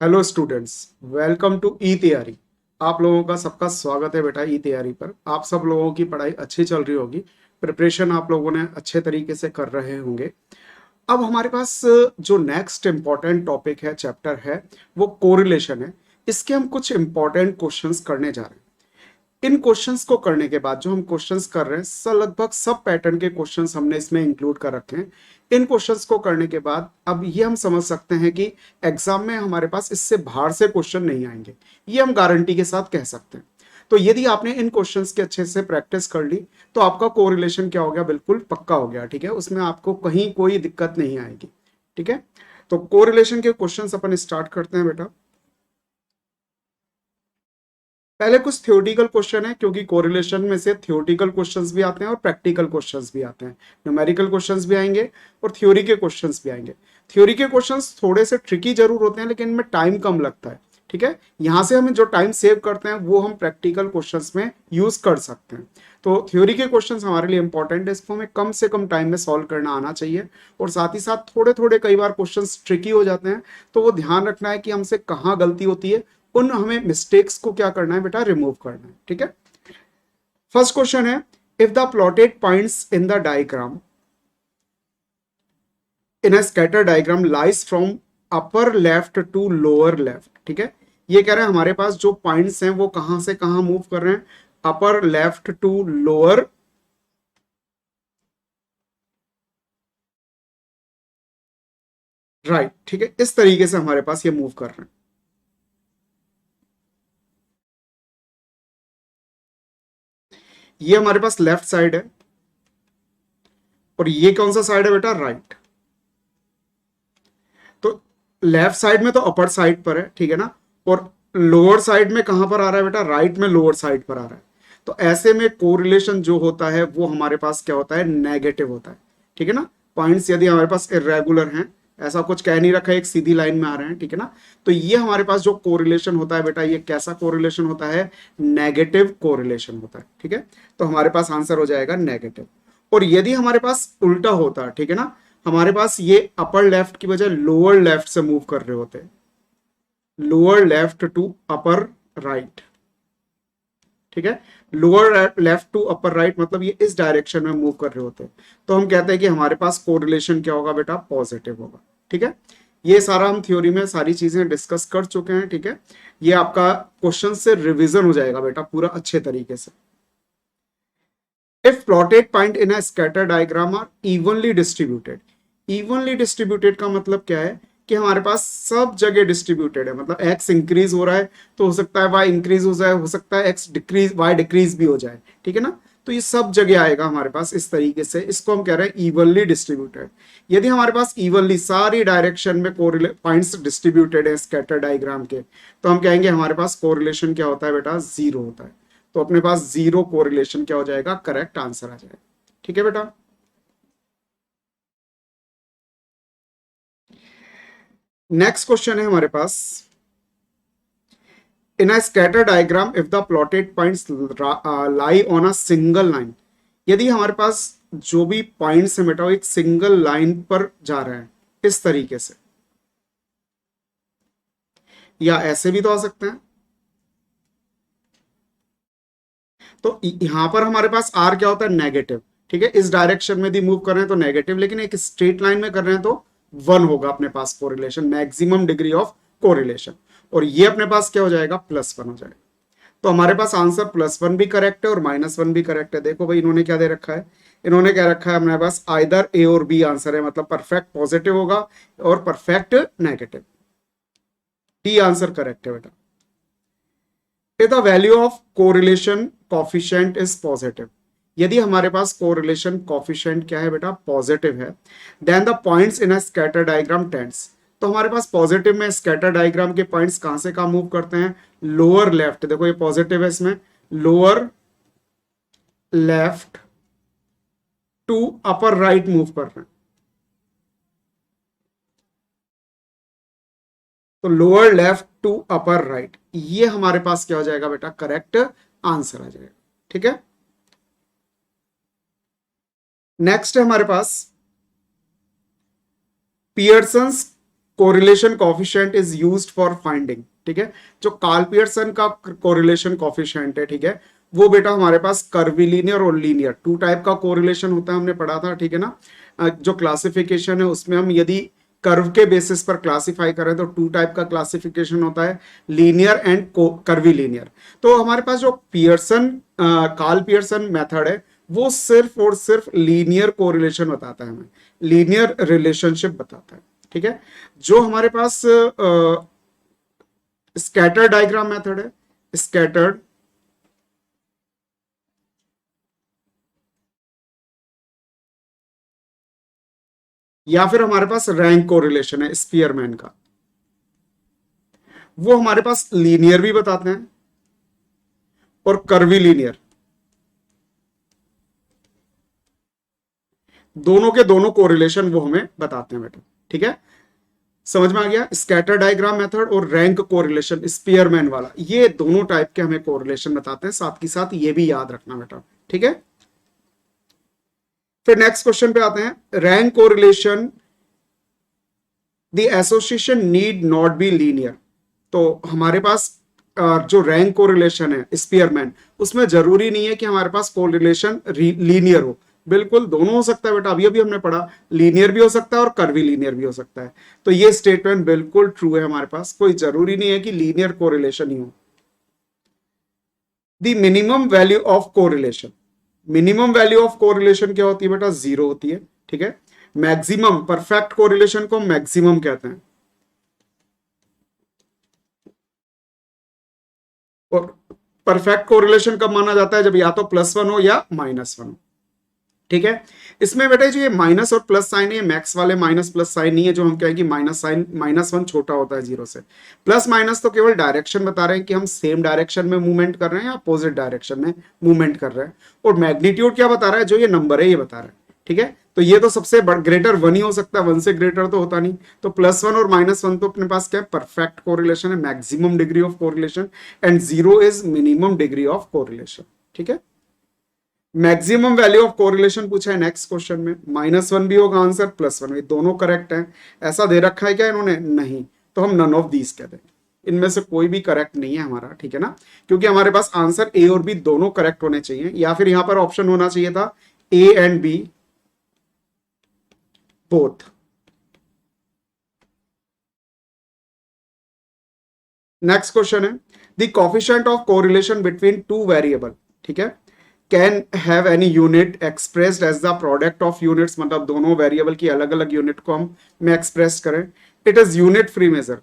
Hello students, welcome to ई तैयारी। आप लोगों का सबका स्वागत है बेटा ई तैयारी पर। आप सब लोगों की पढ़ाई अच्छी चल रही होगी, प्रिपरेशन आप लोगों ने अच्छे तरीके से कर रहे होंगे। अब हमारे पास जो नेक्स्ट इम्पॉर्टेंट टॉपिक है, चैप्टर है, वो कोरिलेशन है। इसके हम कुछ इम्पॉर्टेंट क्वेश्चंस करने जा रहे हैं। इन क्वेश्चंस को करने के बाद जो हम क्वेश्चंस कर रहे हैं लगभग सब पैटर्न के क्वेश्चंस हमने इसमें इंक्लूड कर रखे हैं। इन क्वेश्चंस को करने के बाद अब ये हम समझ सकते हैं कि एग्जाम में हमारे पास इससे बाहर से क्वेश्चन नहीं आएंगे, ये हम गारंटी के साथ कह सकते हैं। तो यदि आपने इन क्वेश्चंस की अच्छे से प्रैक्टिस कर ली तो आपका कोरिलेशन क्या हो गया, बिल्कुल पक्का हो गया। ठीक है, उसमें आपको कहीं कोई दिक्कत नहीं आएगी। ठीक है, तो कोरिलेशन के क्वेश्चंस अपन स्टार्ट करते हैं बेटा। पहले कुछ थ्योरेटिकल क्वेश्चन है, क्योंकि कोरिलेशन में से थ्योरेटिकल क्वेश्चंस भी आते हैं और प्रैक्टिकल क्वेश्चंस भी आते हैं। न्यूमेरिकल क्वेश्चंस भी आएंगे और थ्योरी के क्वेश्चंस भी आएंगे। थ्योरी के क्वेश्चंस थोड़े से ट्रिकी जरूर होते हैं, लेकिन इनमें टाइम कम लगता है। ठीक है, यहां से हम जो टाइम सेव करते हैं वो हम प्रैक्टिकल क्वेश्चंस में यूज कर सकते हैं। तो थ्योरी के क्वेश्चंस हमारे लिए इंपॉर्टेंट है, इसको हमें कम से कम टाइम में सॉल्व करना आना चाहिए। और साथ ही साथ थोड़े थोड़े कई बार क्वेश्चंस ट्रिकी हो जाते हैं, तो वो ध्यान रखना है कि हमसे कहाँ गलती होती है, उन हमें मिस्टेक्स को क्या करना है बेटा, रिमूव करना है। ठीक है, फर्स्ट क्वेश्चन है, if the plotted points in the diagram in a scatter diagram lies from upper left to lower left. ठीक है, ये कह रहे हैं हमारे पास जो पॉइंट्स हैं वो कहां से कहां मूव कर रहे हैं, upper left to lower right. ठीक है, इस तरीके से हमारे पास ये मूव कर रहे हैं। ये हमारे पास लेफ्ट साइड है और ये कौन सा साइड है बेटा, राइट। तो लेफ्ट साइड में तो अपर साइड पर है, ठीक है ना, और लोअर साइड में कहां पर आ रहा है बेटा, राइट में लोअर साइड पर आ रहा है। तो ऐसे में कोरिलेशन जो होता है वो हमारे पास क्या होता है, नेगेटिव होता है। ठीक है ना, पॉइंट्स यदि हमारे पास इरेगुलर हैं, ऐसा कुछ कह नहीं रखा है, एक सीधी लाइन में आ रहे हैं, ठीक है ना, तो ये हमारे पास जो कोरिलेशन होता है बेटा, ये कैसा कोरिलेशन होता है, नेगेटिव कोरिलेशन होता है। ठीक है, तो हमारे पास आंसर हो जाएगा नेगेटिव। और यदि हमारे पास उल्टा होता है, ठीक है ना, हमारे पास ये अपर लेफ्ट की बजाय लोअर लेफ्ट से मूव कर रहे होते हैं, lower left to upper right. ठीक है, lower left to upper right मतलब ये इस डायरेक्शन में मूव कर रहे होते हैं, तो हम कहते हैं कि हमारे पास कोरिलेशन क्या होगा बेटा, पॉजिटिव होगा। ठीक है, ये सारा हम थ्योरी में सारी चीजें डिस्कस कर चुके हैं। ठीक है, ये आपका क्वेश्चन से रिवीजन हो जाएगा बेटा पूरा अच्छे तरीके से। If plotted point in a scatter diagram are evenly distributed, evenly distributed का मतलब क्या है कि हमारे पास सब जगह डिस्ट्रीब्यूटेड है, मतलब एक्स इंक्रीज हो रहा है तो हो सकता है वाई इंक्रीज हो जाए, हो सकता है एक्स डिक्रीज वाई डिक्रीज भी हो जाए। ठीक है ना, तो ये सब जगह आएगा हमारे पास इस तरीके से, इसको हम कह रहे हैं इवनली डिस्ट्रीब्यूटेड। यदि हमारे पास इवनली सारी डायरेक्शन में पॉइंट्स डिस्ट्रीब्यूटेड है स्कैटर डायग्राम के, तो हम कहेंगे हमारे पास कोरिलेशन क्या होता है बेटा, जीरो होता है। तो अपने पास जीरो कोरिलेशन क्या हो जाएगा, करेक्ट आंसर आ जाएगा। ठीक है बेटा, नेक्स्ट क्वेश्चन है हमारे पास, in a scatter diagram if the plotted points lie on a single line, यदि हमारे पास जो भी पॉइंट्स है बेटा वो एक सिंगल लाइन पर जा रहे हैं इस तरीके से, या ऐसे भी तो आ सकते हैं। तो यहां पर हमारे पास आर क्या होता है, नेगेटिव। ठीक है, इस डायरेक्शन में भी मूव कर रहे हैं तो नेगेटिव, लेकिन एक स्ट्रेट लाइन में कर रहे हैं तो वन होगा अपने पास correlation, maximum degree of correlation. और ये अपने पास क्या हो जाएगा, +1 हो जाएगा। तो हमारे पास आंसर +1 भी करेक्ट है और -1 भी करेक्ट है। देखो भाई इन्होंने क्या दे रखा है, इन्होंने क्या रखा है हमारे पास, आइदर ए और बी आंसर है, मतलब परफेक्ट पॉजिटिव होगा और perfect negative. D answer correct है बेटा। The value of correlation coefficient is positive, यदि हमारे पास कोरिलेशन कॉफिशिएंट क्या है बेटा, पॉजिटिव है, then the points in a scatter diagram tends, तो हमारे पास पॉजिटिव में स्कैटर डायग्राम के पॉइंट्स कहां से कहां मूव करते हैं, लोअर लेफ्ट। देखो ये पॉजिटिव है, इसमें lower left to upper right move कर रहे हैं। तो lower left to upper right, ये हमारे पास क्या हो जाएगा बेटा, करेक्ट आंसर आ जाएगा। ठीक है, नेक्स्ट है हमारे पास Pearson's correlation coefficient is used for finding, ठीक है। जो कार्ल पियर्सन का कोरिलेशन कॉफिशिएंट है, ठीक है, वो बेटा हमारे पास कर्विलीनियर और लीनियर टू टाइप का कोरिलेशन होता है, हमने पढ़ा था, ठीक है ना। जो क्लासिफिकेशन है उसमें हम यदि कर्व के बेसिस पर क्लासिफाई करें तो टू टाइप का क्लासिफिकेशन होता है, लीनियर एंड कर्विलीनियर। तो हमारे पास जो पियर्सन कार्ल पियर्सन मेथड है वो सिर्फ और सिर्फ लीनियर कोरिलेशन बताता है, हमें लीनियर रिलेशनशिप बताता है, ठीक है। जो हमारे पास स्कैटर डायग्राम मेथड है, स्कैटर्ड या फिर हमारे पास रैंक कोरिलेशन है स्पीयरमैन का, वो हमारे पास लीनियर भी बताते हैं और कर्वी लीनियर, दोनों के दोनों कोरिलेशन वो हमें बताते हैं बेटा, ठीक है। समझ में आ गया। स्कैटर डायग्राम मेथड और रैंक कोरिलेशन स्पीयरमैन वाला, ये दोनों टाइप के हमें कोरिलेशन बताते हैं, साथ ही साथ ये भी याद रखना बेटा, ठीक है। फिर नेक्स्ट क्वेश्चन पे आते हैं, rank correlation the association need not be linear. तो हमारे पास जो रैंक कोरिलेशन है स्पीयरमैन, उसमें जरूरी नहीं है कि हमारे पास कोरिलेशन लीनियर हो, बिल्कुल दोनों हो सकता है बेटा। अभी अभी हमने पढ़ा लीनियर भी हो सकता है और कर्वी लीनियर भी हो सकता है, तो ये स्टेटमेंट बिल्कुल ट्रू है, हमारे पास कोई जरूरी नहीं है कि लीनियर कोरिलेशन ही हो। The minimum value of correlation, minimum value of correlation क्या होती है बेटा, जीरो होती है, ठीक है। मैक्सिमम परफेक्ट कोरिलेशन को मैक्सिमम कहते हैं, और परफेक्ट कोरिलेशन कब माना जाता है, जब या तो +1 हो या -1 हो, ठीक है। इसमें बेटा जो ये माइनस और प्लस साइन है, मैक्स वाले माइनस प्लस साइन नहीं है, जो हम कहें कि माइनस साइन -1 छोटा होता है जीरो से। प्लस माइनस तो केवल डायरेक्शन बता रहे हैं कि हम सेम डायरेक्शन में मूवमेंट कर रहे हैं या अपोजिट डायरेक्शन में मूवमेंट कर रहे हैं, और मैग्नीट्यूड क्या बता रहा है, जो ये नंबर है ये बता रहा है, ठीक है। तो ये तो सबसे ग्रेटर 1 ही हो सकता है, 1 से ग्रेटर तो होता नहीं। तो +1 और -1 तो अपने पास क्या है, परफेक्ट कोरिलेशन है, maximum degree of correlation, and 0 is minimum degree of correlation, ठीक है। मैक्सिमम वैल्यू ऑफ कोरिलेशन पूछा है नेक्स्ट क्वेश्चन में, -1 भी होगा आंसर, +1 भी, दोनों करेक्ट है। ऐसा दे रखा है क्या इन्होंने, नहीं, तो हम नन ऑफ दीज कहते हैं, इनमें से कोई भी करेक्ट नहीं है हमारा, ठीक है ना, क्योंकि हमारे पास आंसर ए और बी दोनों करेक्ट होने चाहिए, या फिर यहां पर ऑप्शन होना चाहिए था A and B both. Next question है, the coefficient of correlation between two variable, ठीक है, can have any unit expressed as the product of units, मतलब दोनों वेरिएबल की अलग अलग यूनिट को हम में एक्सप्रेस करें, it is unit free measure.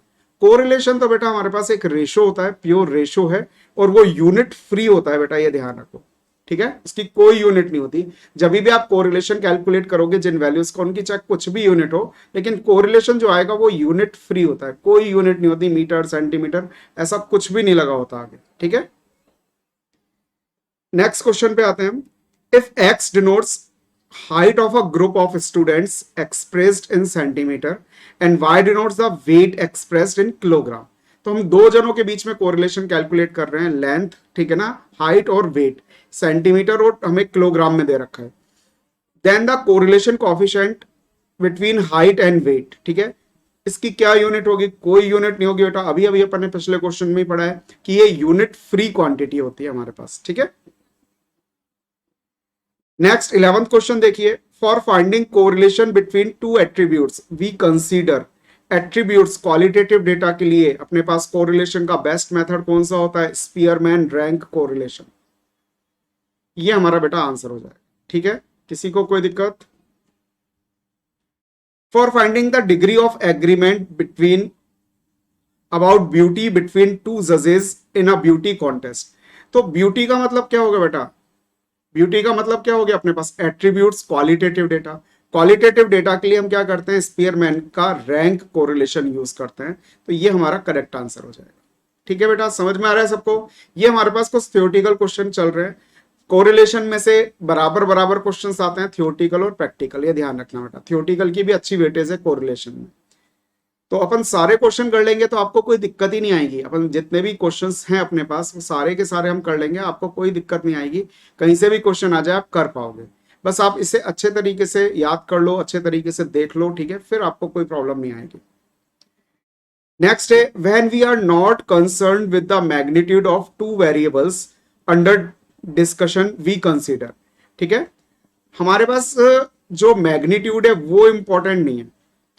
Correlation तो बेटा हमारे पास एक रेशो होता है, प्योर रेशो है, और वो यूनिट फ्री होता है बेटा, ये ध्यान रखो, ठीक है। इसकी कोई यूनिट नहीं होती, जब भी आप कोरिलेशन कैलकुलेट करोगे जिन वैल्यूज का, उनकी चाहे कुछ भी यूनिट हो, लेकिन कोरिलेशन जो आएगा वो यूनिट फ्री होता है, कोई यूनिट नहीं होती, मीटर सेंटीमीटर ऐसा कुछ भी नहीं लगा होता आगे, ठीक है। नेक्स्ट क्वेश्चन पे आते हैं, if x denotes height of a group of students expressed in centimeter and y denotes the weight expressed in kilogram। तो हम दो जनों के बीच में कोरिलेशन कैलकुलेट कर रहे हैं, लेंथ, ठीक है ना, हाइट और वेट, सेंटीमीटर और हमें किलोग्राम में दे रखा है। Then the correlation coefficient between height and weight, ठीक है, इसकी क्या यूनिट होगी, कोई यूनिट नहीं होगी बेटा। अभी अभी अपन ने पिछले क्वेश्चन में ही पढ़ा है कि ये यूनिट फ्री क्वांटिटी होती है हमारे पास, ठीक है। नेक्स्ट 11th क्वेश्चन देखिए, for finding correlation between two attributes we consider. Attributes qualitative data के लिए अपने पास कोरिलेशन का बेस्ट मेथड कौन सा होता है, स्पीयरमैन रैंक कोरिलेशन, ये हमारा बेटा आंसर हो जाएगा, ठीक है। किसी को कोई दिक्कत। For finding the degree of agreement between about beauty between two जजेस इन अ ब्यूटी कॉन्टेस्ट। तो ब्यूटी का मतलब क्या होगा बेटा, ब्यूटी का मतलब क्या हो गया अपने पास, attributes qualitative data. Qualitative data के लिए हम क्या करते हैं, स्पीयरमैन का रैंक कोरिलेशन यूज करते हैं, तो ये हमारा करेक्ट आंसर हो जाएगा, ठीक है बेटा। समझ में आ रहा है सबको। ये हमारे पास कुछ थ्योरेटिकल क्वेश्चन चल रहे हैं, कोरिलेशन में से बराबर बराबर क्वेश्चंस आते हैं, थ्योरेटिकल और प्रैक्टिकल, ये ध्यान रखना बेटा। थ्योरेटिकल की भी अच्छी वेटेज है कोरिलेशन में, तो अपन सारे क्वेश्चन कर लेंगे तो आपको कोई दिक्कत ही नहीं आएगी। अपन जितने भी क्वेश्चंस हैं अपने पास वो सारे के सारे हम कर लेंगे, आपको कोई दिक्कत नहीं आएगी, कहीं से भी क्वेश्चन आ जाए आप कर पाओगे। बस आप इसे अच्छे तरीके से याद कर लो, अच्छे तरीके से देख लो, ठीक है, फिर आपको कोई प्रॉब्लम नहीं आएगी। नेक्स्ट है when we are not concern with the magnitude of two variables under discussion we consider. ठीक है, हमारे पास जो मैग्नीट्यूड है वो इंपॉर्टेंट नहीं है।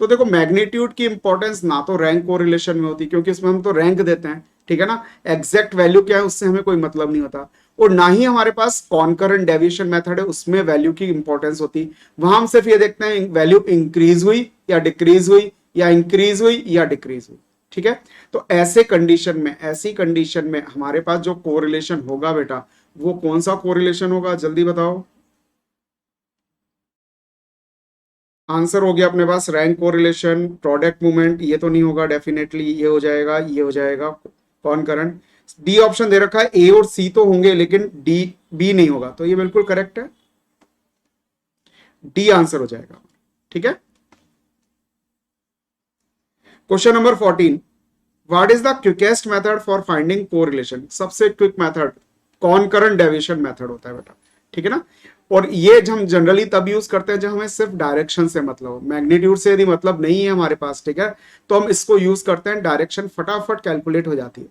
तो देखो मैग्नीट्यूड की इंपॉर्टेंस ना तो रैंक कोरिलेशन में होती, क्योंकि इसमें हम तो रैंक देते हैं, ठीक है ना, एग्जैक्ट वैल्यू क्या है उससे हमें कोई मतलब नहीं होता। और ना ही हमारे पास कॉन्करेंट डेविएशन मेथड है, उसमें वैल्यू की इंपॉर्टेंस होती। वहां हम सिर्फ ये देखते हैं वैल्यू इंक्रीज हुई या डिक्रीज हुई, या इंक्रीज हुई या डिक्रीज हुई। ठीक है, तो ऐसे कंडीशन में, ऐसी कंडीशन में हमारे पास जो कोरिलेशन होगा बेटा, वो कौन सा कोरिलेशन होगा, जल्दी बताओ। आंसर हो गया अपने पास रैंक कोरिलेशन, प्रोडक्ट मूवमेंट, ये तो नहीं होगा डेफिनेटली, ये हो जाएगा, ये हो जाएगा कॉनकरेंट। डी ऑप्शन दे रखा है, ए और सी तो होंगे लेकिन डी बी नहीं होगा, तो ये बिल्कुल करेक्ट है, डी आंसर हो जाएगा। ठीक है, question number 14, what is the quickest method for finding correlation. सबसे quick method concurrent deviation method होता है बेटा। ठीक है ना, और ये हम जनरली तब यूज करते हैं जब हमें सिर्फ डायरेक्शन से मतलब हो, मैग्नीट्यूड से यदि मतलब नहीं है हमारे पास, ठीक है, तो हम इसको यूज करते हैं, डायरेक्शन फटाफट कैलकुलेट हो जाती है।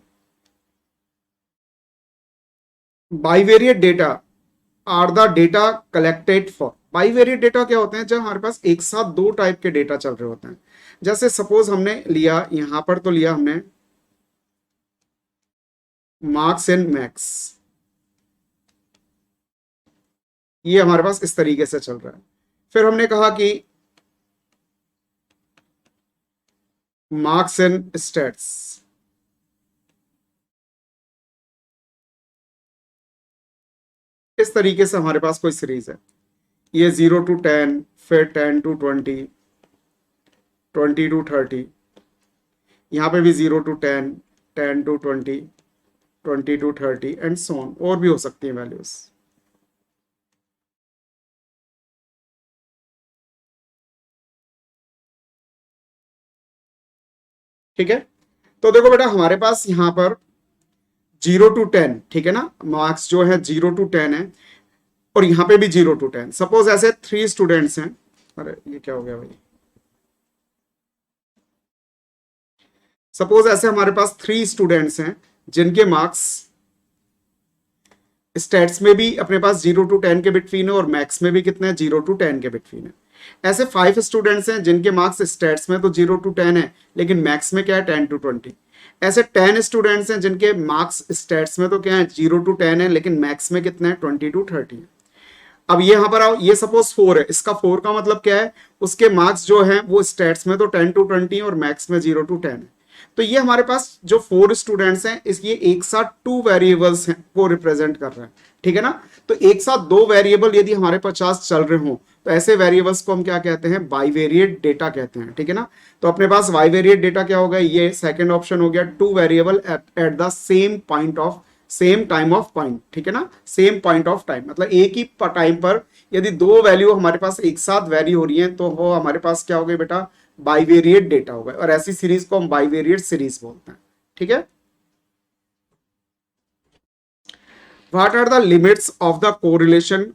Bivariate data are the data collected for, bivariate data क्या होते हैं, जब हमारे पास एक साथ दो टाइप के डेटा चल रहे होते हैं। जैसे सपोज हमने लिया, यहां पर तो लिया हमने मार्क्स एंड मैक्स, ये हमारे पास इस तरीके से चल रहा है। फिर हमने कहा कि मार्क्स एंड स्टेट्स, इस तरीके से हमारे पास कोई सीरीज है, ये 0 to 10, फिर 10 to 20, 20 to 30, यहाँ पे भी 0 to 10, 10 to 20, 20 to 30 and so on, और भी हो सकती है वैल्यूज। ठीक है, तो देखो बेटा हमारे पास यहाँ पर 0 to 10, ठीक है ना, मार्क्स जो है 0 to 10 है, और यहाँ पे भी 0 to 10। सपोज ऐसे 3 स्टूडेंट्स हैं, अरे ये क्या हो गया भाई, सपोज ऐसे हमारे पास 3 स्टूडेंट्स हैं जिनके मार्क्स स्टेट्स में भी अपने पास 0 to 10 के बिटवीन है, और मैक्स में भी कितने हैं, 0 to 10 के बिटवीन है। ऐसे 5 स्टूडेंट्स हैं जिनके मार्क्स स्टेट्स में तो 0 to 10 है, लेकिन मैक्स में क्या है, 10 to 20। ऐसे 10 स्टूडेंट्स हैं जिनके मार्क्स स्टेट्स में तो क्या है, 0 to 10 है, लेकिन मैक्स में कितना है, 20 to 30 है। अब ये यहां पर आओ, ये सपोज 4 है, इसका 4 का मतलब क्या है, उसके मार्क्स जो है वो स्टेट्स में तो 10 to 20 और मैक्स में 0 to 10 है। तो ये हमारे पास जो 4 स्टूडेंट्स हैं, इसलिए एक साथ 2 वेरिएबल्स हैं को रिप्रेजेंट कर रहे हैं। ठीक है ना, तो एक साथ 2 वेरिएबल यदि हमारे 50 चल रहे हो, तो ऐसे वेरिएबल्स को हम क्या कहते हैं, बाइवेरिएट डेटा कहते हैं। ठीक है ना, तो अपने पास बाइवेरिएट डेटा क्या होगा, ये सेकंड ऑप्शन हो गया, 2 variable at the same point of same time of point. ठीक है ना, सेम पॉइंट ऑफ टाइम मतलब एक ही टाइम पर यदि 2 वैल्यू हमारे पास एक साथ वैरी हो रही है, तो वो हमारे पास क्या हो गया बेटा, बाइवेरिएट डेटा होगा, और ऐसी सीरीज को हम बाइवेरिएट सीरीज बोलते हैं। ठीक है, what are the limits of the correlation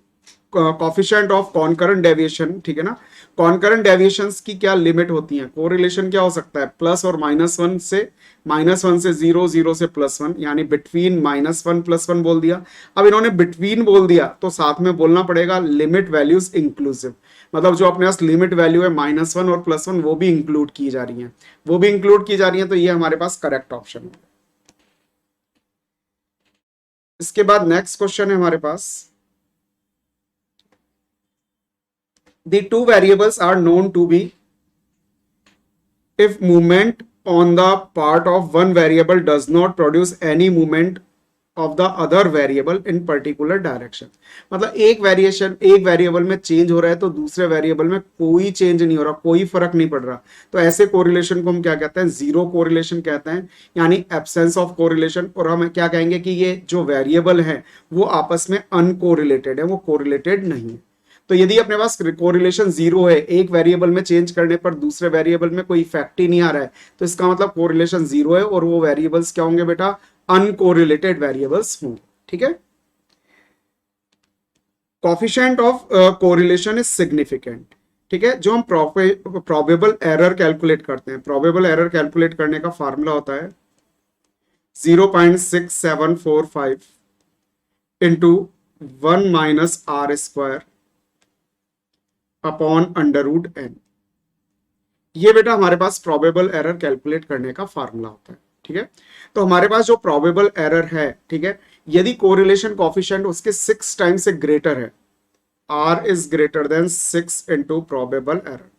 coefficient of concurrent deviation. ठीक है ना, कॉन्करेंट डेविएशंस की क्या लिमिट होती है, कोरिलेशन क्या हो सकता है, प्लस और -1 से, -1 से 0, 0 से +1, यानी बिटवीन -1 +1 बोल दिया। अब इन्होंने बिटवीन बोल दिया तो साथ में बोलना पड़ेगा लिमिट वैल्यूज इंक्लूसिव, मतलब जो अपने पास लिमिट वैल्यू है -1 और +1 वो भी इंक्लूड की जा रही है, वो भी इंक्लूड की जा रही है, तो ये हमारे पास करेक्ट ऑप्शन है। इसके बाद नेक्स्ट क्वेश्चन है हमारे पास, the two variables are known to be if movement on the part of one variable does not produce any movement of the other variable in particular direction। मतलब एक variation, एक variable में change हो रहा है तो दूसरे वेरिएबल में कोई चेंज नहीं हो रहा, कोई फर्क नहीं पड़ रहा, तो ऐसे कोरिलेशन को हम क्या कहते हैं, जीरो कोरिलेशन कहते हैं, यानी एब्सेंस ऑफ कोरिलेशन। और हम क्या कहेंगे कि ये जो वेरिएबल है वो आपस में अनकोरिलेटेड है, वो कोरिलेटेड नहीं है। तो यदि अपने पास कोरिलेशन 0 है, एक वेरिएबल में चेंज करने पर दूसरे वेरिएबल में कोई इफेक्ट ही नहीं आ रहा है, तो इसका मतलब कोरिलेशन 0 है, और वो वेरिएबल्स क्या होंगे बेटा, अनकोरिलेटेड वेरिएबल्स होंगे। ठीक है, coefficient of correlation is significant. ठीक है। जो हम प्रोबेबल एरर कैलकुलेट करते हैं, प्रोबेबल एरर कैलकुलेट करने का फार्मूला होता है 0.6745 इंटू 1 - r² अपॉन √n। ये बेटा हमारे पास प्रोबेबल एरर कैलकुलेट करने का फार्मूला होता है। ठीक है। तो हमारे पास जो प्रोबेबल एरर है, ठीक है, यदि कोरिलेशन कॉफिशिएंट उसके 6 टाइम्स से ग्रेटर है, r is greater then 6 into probable error,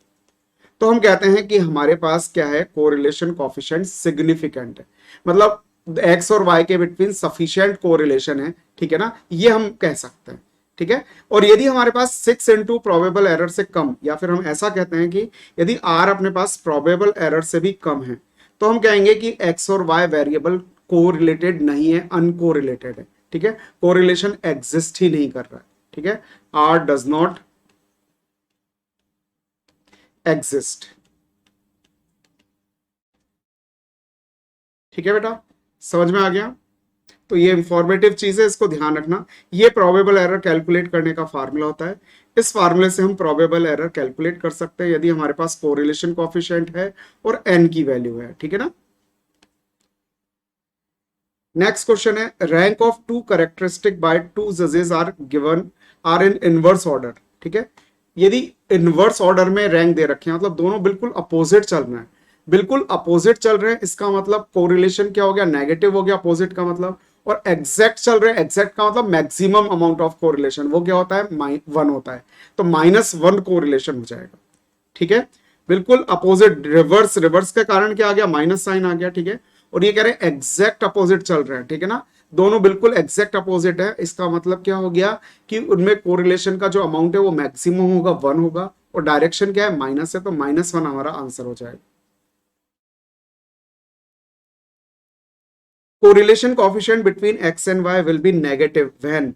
तो हम कहते हैं कि हमारे पास क्या है, कोरिलेशन कॉफिशिएंट सिग्निफिकेंट है, मतलब x और y के बिटवीन सफिशिएंट कोरिलेशन है। ठीक है ना, ये हम कह सकते हैं। ठीक है। और यदि हमारे पास 6 इंटू प्रोबेबल एरर से कम, या फिर हम ऐसा कहते हैं कि यदि r अपने पास प्रोबेबल एरर से भी कम है, तो हम कहेंगे कि x और y वेरिएबल कोरिलेटेड नहीं है, अनकोरिलेटेड है। ठीक है, कोरिलेशन एग्जिस्ट ही नहीं कर रहा है। ठीक है, r डज नॉट एग्जिस्ट। ठीक है बेटा, समझ में आ गया। तो ये इंफॉर्मेटिव चीज है, इसको ध्यान रखना। ये प्रोबेबल एरर कैलकुलेट करने का फार्मूला होता है। इस फार्मूले से हम प्रोबेबल एरर कैलकुलेट कर सकते हैं यदि हमारे पास कोरिलेशन कोएफिशिएंट है और n की वैल्यू है। ठीक है ना। नेक्स्ट क्वेश्चन है, rank of two characteristic by two जजेस are given are in inverse order. ठीक है, यदि इनवर्स ऑर्डर में रैंक दे रखे हैं, मतलब दोनों बिल्कुल अपोजिट चल रहे हैं, बिल्कुल अपोजिट चल रहे हैं, इसका मतलब कोरिलेशन क्या हो गया, नेगेटिव हो गया, अपोजिट का मतलब। और एग्जैक्ट चल रहे हैं, एग्जैक्ट का मतलब मैक्सिमम अमाउंट ऑफ कोरिलेशन, वो क्या होता है, 1 होता है, तो -1 कोरिलेशन हो जाएगा। ठीक है, बिल्कुल अपोजिट, रिवर्स, रिवर्स के कारण क्या आ गया, माइनस साइन आ गया। ठीक है, और ये कह रहे हैं एग्जैक्ट अपोजिट चल रहे हैं। ठीक है ना, दोनों बिल्कुल एग्जैक्ट अपोजिट है, इसका मतलब क्या हो गया कि उनमें कोरिलेशन का जो अमाउंट है वो मैक्सिमम होगा, 1 होगा, और डायरेक्शन क्या है, माइनस है, तो -1 हमारा आंसर हो जाएगा। Correlation coefficient between x and y will be negative when,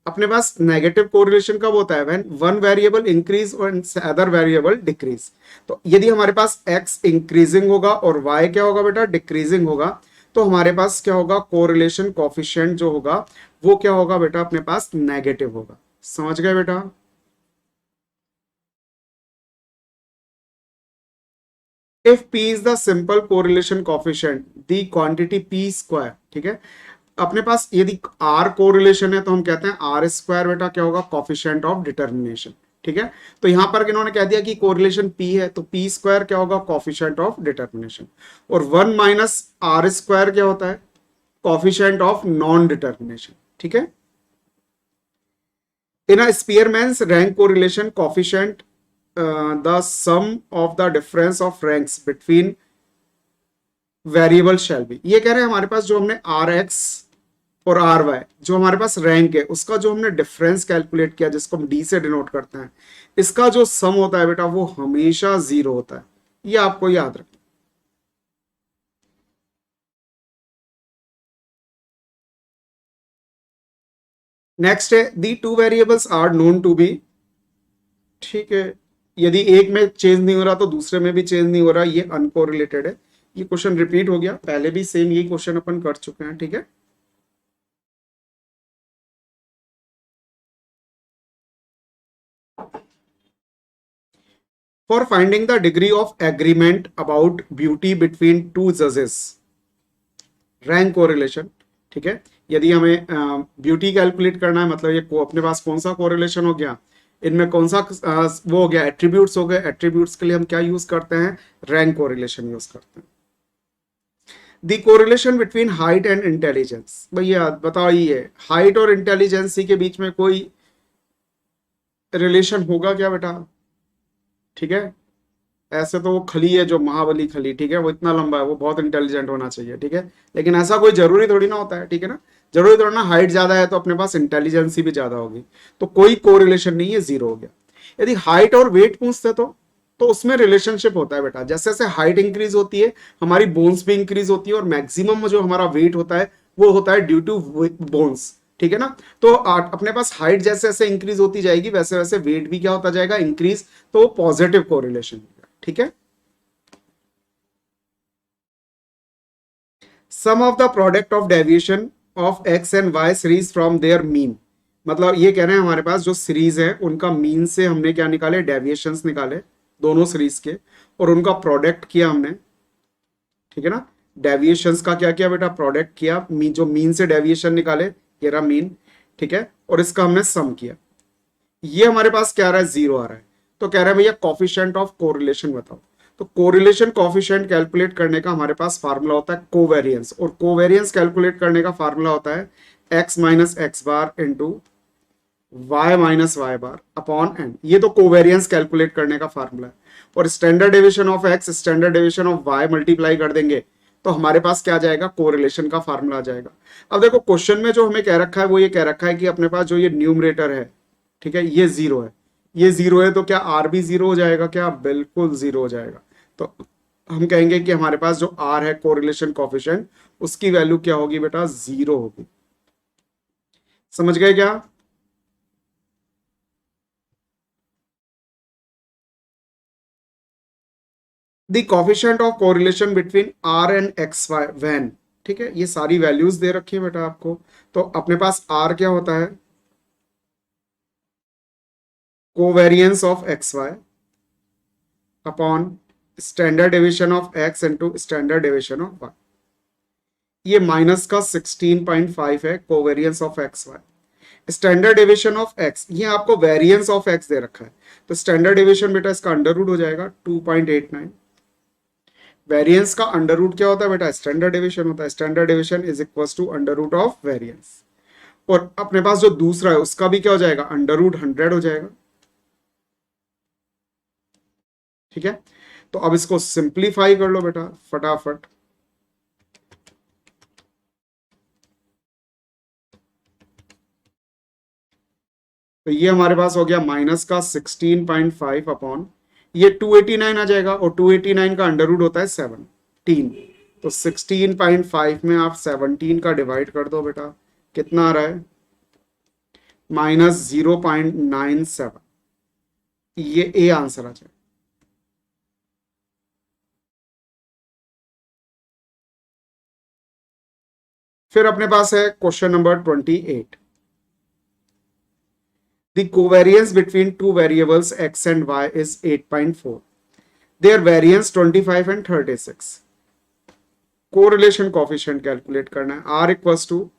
अपने पास नेगेटिव कोरिलेशन कब होता है, व्हेन वन वेरिएबल इंक्रीज और अदर वेरिएबल डिक्रीज। तो यदि हमारे पास x इंक्रीजिंग होगा और y क्या होगा बेटा, डिक्रीजिंग होगा, तो हमारे पास क्या होगा, कोरिलेशन कोएफिशिएंट जो होगा वो क्या होगा बेटा, अपने पास नेगेटिव होगा। समझ गए बेटा। If p is the simple correlation coefficient the quantity p²। ठीक है, अपने पास यदि r कोरिलेशन है तो हम कहते हैं r² बेटा क्या होगा, कोएफिशिएंट ऑफ डिटरमिनेशन। ठीक है, तो यहां पर इन्होंने कह दिया कि कोरिलेशन p है, तो p² क्या होगा, कोएफिशिएंट ऑफ डिटरमिनेशन। और 1 - r² क्या होता है, कोएफिशिएंट ऑफ नॉन डिटरमिनेशन। ठीक है, in a Spearman's rank correlation coefficient the sum of the difference of ranks between variable shall be. ये कह रहे हैं हमारे पास जो हमने rx और ry जो हमारे पास रैंक है उसका जो हमने डिफरेंस कैलकुलेट किया, जिसको हम d से डिनोट करते हैं, इसका जो सम होता है बेटा वो हमेशा 0 होता है, ये आपको याद रखना। नेक्स्ट है, the two variables are known to be. ठीक है, यदि एक में चेंज नहीं हो रहा तो दूसरे में भी चेंज नहीं हो रहा, ये अनकोरिलेटेड है। ये क्वेश्चन रिपीट हो गया, पहले भी सेम यही क्वेश्चन अपन कर चुके हैं। ठीक है, for finding the degree of agreement about beauty between two जजेस, रैंक कोरिलेशन। ठीक है, यदि हमें ब्यूटी कैलकुलेट करना है, मतलब ये अपने पास कौन सा कोरिलेशन हो गया, इनमें कौन सा वो हो गया, एट्रीब्यूट्स हो गए, एट्रीब्यूट्स के लिए हम क्या यूज करते हैं, रैंक कोरिलेशन यूज करते हैं। The correlation between height and intelligence, भैया बताइए हाइट और इंटेलिजेंसी के बीच में कोई रिलेशन होगा क्या बेटा। ठीक है, ऐसे तो वो खली है जो महाबली खली, ठीक है, वो इतना लंबा है, वो बहुत इंटेलिजेंट होना चाहिए। ठीक है, लेकिन ऐसा कोई जरूरी थोड़ी ना होता है। ठीक है ना, जरूरी थोड़ी ना, हाइट ज्यादा है तो अपने पास इंटेलिजेंसी भी ज्यादा होगी, तो कोई कोरिलेशन नहीं है, 0 हो गया। यदि हाइट और वेट पूछते तो उसमें रिलेशनशिप होता है बेटा, जैसे जैसे हाइट इंक्रीज होती है हमारी बोन्स भी इंक्रीज होती है, और मैक्सिमम जो हमारा वेट होता है वो होता है ड्यू टू बोन्स। ठीक है ना, तो अपने पास हाइट जैसे जैसे इंक्रीज होती जाएगी वैसे वैसे वेट भी क्या होता जाएगा, इंक्रीज, तो पॉजिटिव कोरिलेशन। ठीक है, sum of the product of deviation of x and y series from their mean, मतलब ये कह रहे हैं हमारे पास जो सीरीज है उनका मीन से हमने क्या निकाले, डेविएशंस निकाले दोनों सीरीज के, और उनका प्रोडक्ट किया हमने, ठीक है ना। डेविएशंस का क्या किया बेटा, प्रोडक्ट किया, जो मीन से डेविएशन निकाले, ये रहा मीन, ठीक है, और इसका हमने सम किया। ये हमारे पास क्या आ रहा है, 0 आ रहा है। तो कह रहा है भैया कोफिशिएंट ऑफ कोरिलेशन बताओ। तो कोरिलेशन कोफिशिएंट कैलकुलेट करने का हमारे पास फार्मूला होता है कोवेरियंस, और कोवेरियंस कैलकुलेट करने का फार्मूला होता है x minus x bar into y minus y bar upon n। ये तो कोवेरियंस कैलकुलेट करने का फार्मूला है। और standard deviation of x standard deviation of y multiply कर देंगे तो हमारे पास क्या आ जाएगा, कोरिलेशन का फार्मूला आ जाएगा। अब देखो क्वेश्चन में जो हमें कह रखा है वो ये कह रखा है कि अपने पास जो ये न्यूमरेटर है, ठीक है, ये 0 है, ये 0 है, तो क्या r भी 0 हो जाएगा, क्या बिल्कुल 0 हो जाएगा। तो हम कहेंगे कि हमारे पास जो r है कोरिलेशन कोफिशिएंट, उसकी वैल्यू क्या होगी बेटा, 0 होगी। समझ गए क्या। The coefficient of correlation between r and x y when, ठीक है, ये सारी वैल्यूज दे रखी है बेटा आपको। तो अपने पास r क्या होता है, covariance of x y upon standard deviation of x into standard deviation of y। ये माइनस का 16.5 है covariance of x y. Standard deviation of x, ये आपको वेरिएंस ऑफ x दे रखा है, तो स्टैंडर्ड डेविएशन बेटा इसका अंडर रूट हो जाएगा 2.89। वेरिएंस का अंडर रूट क्या होता है बेटा, स्टैंडर्ड डेविएशन होता है। Standard deviation is equal to under root of variance. और अपने पास जो दूसरा है उसका भी क्या हो जाएगा, अंडर रूट 100 हो जाएगा, ठीक है। तो अब इसको सिंप्लीफाई कर लो बेटा फटाफट। तो ये हमारे पास हो गया माइनस का 16.5 अपॉन ये 289 आ जाएगा, और 289 का अंडर रूट होता है 17। तो 16.5 में आप 17 का डिवाइड कर दो बेटा, कितना आ रहा है, -0.97। ये ए आंसर आ जाए। फिर अपने पास है question number 28। The covariance between two variables x and y is 8.4. Their variance 25 and 36. Correlation coefficient calculate करना है, r equals to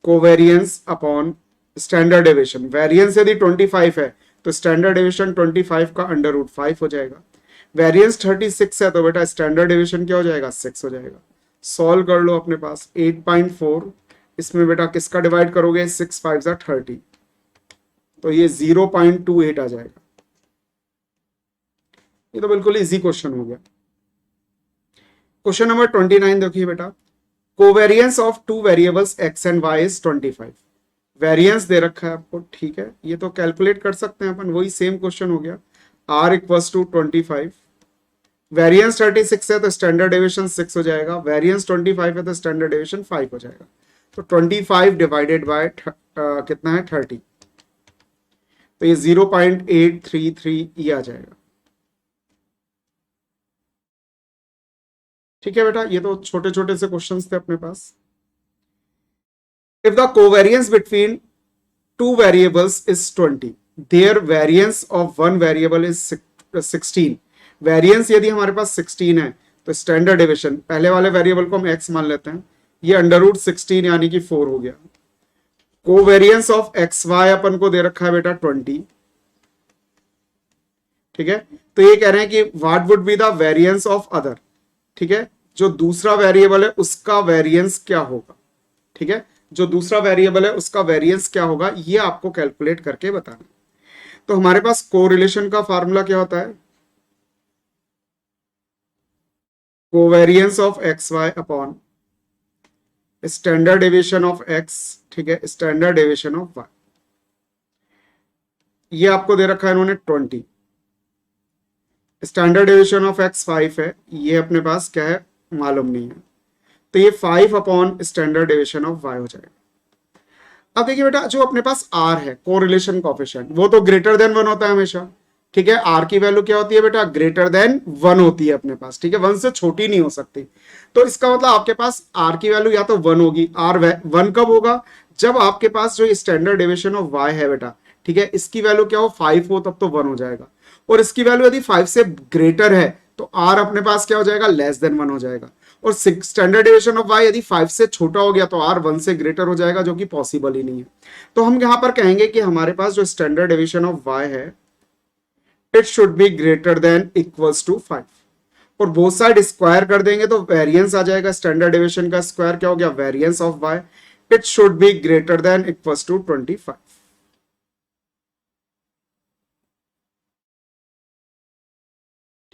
covariance upon standard deviation। variance यदि 25 है तो standard deviation 25 का अंडर रूट 5 हो जाएगा। variance 36 है तो बेटा standard deviation क्या हो जाएगा, 6 हो जाएगा। सॉल्व कर लो अपने पास 8.4, इसमें बेटा किसका डिवाइड करोगे, 6 5 30, तो ये 0.28 आ जाएगा। ये तो बिल्कुल इजी क्वेश्चन हो गया। क्वेश्चन नंबर 29 देखिए बेटा, covariance of two variables x and y is 25। Variance दे रखा है आपको, ठीक है, ये तो कैलकुलेट कर सकते हैं अपन, वही सेम क्वेश्चन हो गया। r इक्वल्स टू 25, वेरिएंस 36 है तो स्टैंडर्ड डेविएशन 6 हो जाएगा, वेरिएंस 25 है तो स्टैंडर्ड डेविएशन 5 हो जाएगा। तो 25 डिवाइडेड बाय कितना है, 30, तो ये 0.833 ये आ जाएगा। ठीक है बेटा, ये तो छोटे छोटे से क्वेश्चंस थे अपने पास। If the covariance between two variables is 20, their variance of one variable is 16। Variance यदि हमारे पास 16 है तो स्टैंडर्ड डेविएशन, पहले वाले वेरिएबल को हम x मान लेते हैं, ये अंडर रूट 16 यानी कि 4 हो गया। कोवेरियंस ऑफ एक्स वाई अपन को दे रखा है बेटा 20, ठीक है। तो ये कह रहे हैं कि what would be the variance of other, ठीक है, जो दूसरा वेरिएबल है उसका वेरिएंस क्या होगा, ठीक है, जो दूसरा वेरिएबल है उसका वेरिएंस क्या होगा, ये आपको कैलकुलेट करके बताना। तो हमारे पास कोरिलेशन का फार्मूला क्या होता है, covariance of x y upon standard deviation of x, ठीक है, स्टैंडर्ड डेविएशन ऑफ वाई। ये आपको दे रखा है इन्होंने 20, स्टैंडर्ड डेविएशन ऑफ एक्स 5 है, ये अपने पास क्या है मालूम नहीं है, तो ये 5 upon standard deviation of y हो जाएगा। अब देखिए बेटा, जो अपने पास r है कोरिलेशन कोएफिशिएंट, वो तो ग्रेटर देन 1 होता है हमेशा, ठीक है। आर की वैल्यू क्या होती है बेटा, ग्रेटर देन 1 होती है अपने पास, ठीक है, 1 से छोटी नहीं हो सकती। तो इसका मतलब आपके पास आर की वैल्यू या तो 1 होगी। आर 1 कब होगा, जब आपके पास जो स्टैंडर्ड डेविएशन ऑफ वाई है बेटा, ठीक है, इसकी वैल्यू क्या हो, 5 हो, तब तो 1 हो जाएगा। और इसकी वैल्यू यदि 5 से ग्रेटर है तो आर अपने पास क्या हो जाएगा, लेस देन 1 हो जाएगा। और स्टैंडर्ड डेविएशन ऑफ वाई यदि 5 से छोटा हो गया तो आर 1 से ग्रेटर हो जाएगा, जो कि पॉसिबल ही नहीं है। तो हम यहां पर कहेंगे कि हमारे पास जो स्टैंडर्ड डेविएशन ऑफ वाई है, it should be greater than equals to 5। और बोथ साइड स्क्वायर कर देंगे तो वेरिएंस आ जाएगा, स्टैंडर्ड डेविएशन का स्क्वायर क्या हो गया, variance of y, it should be greater than equals to 25।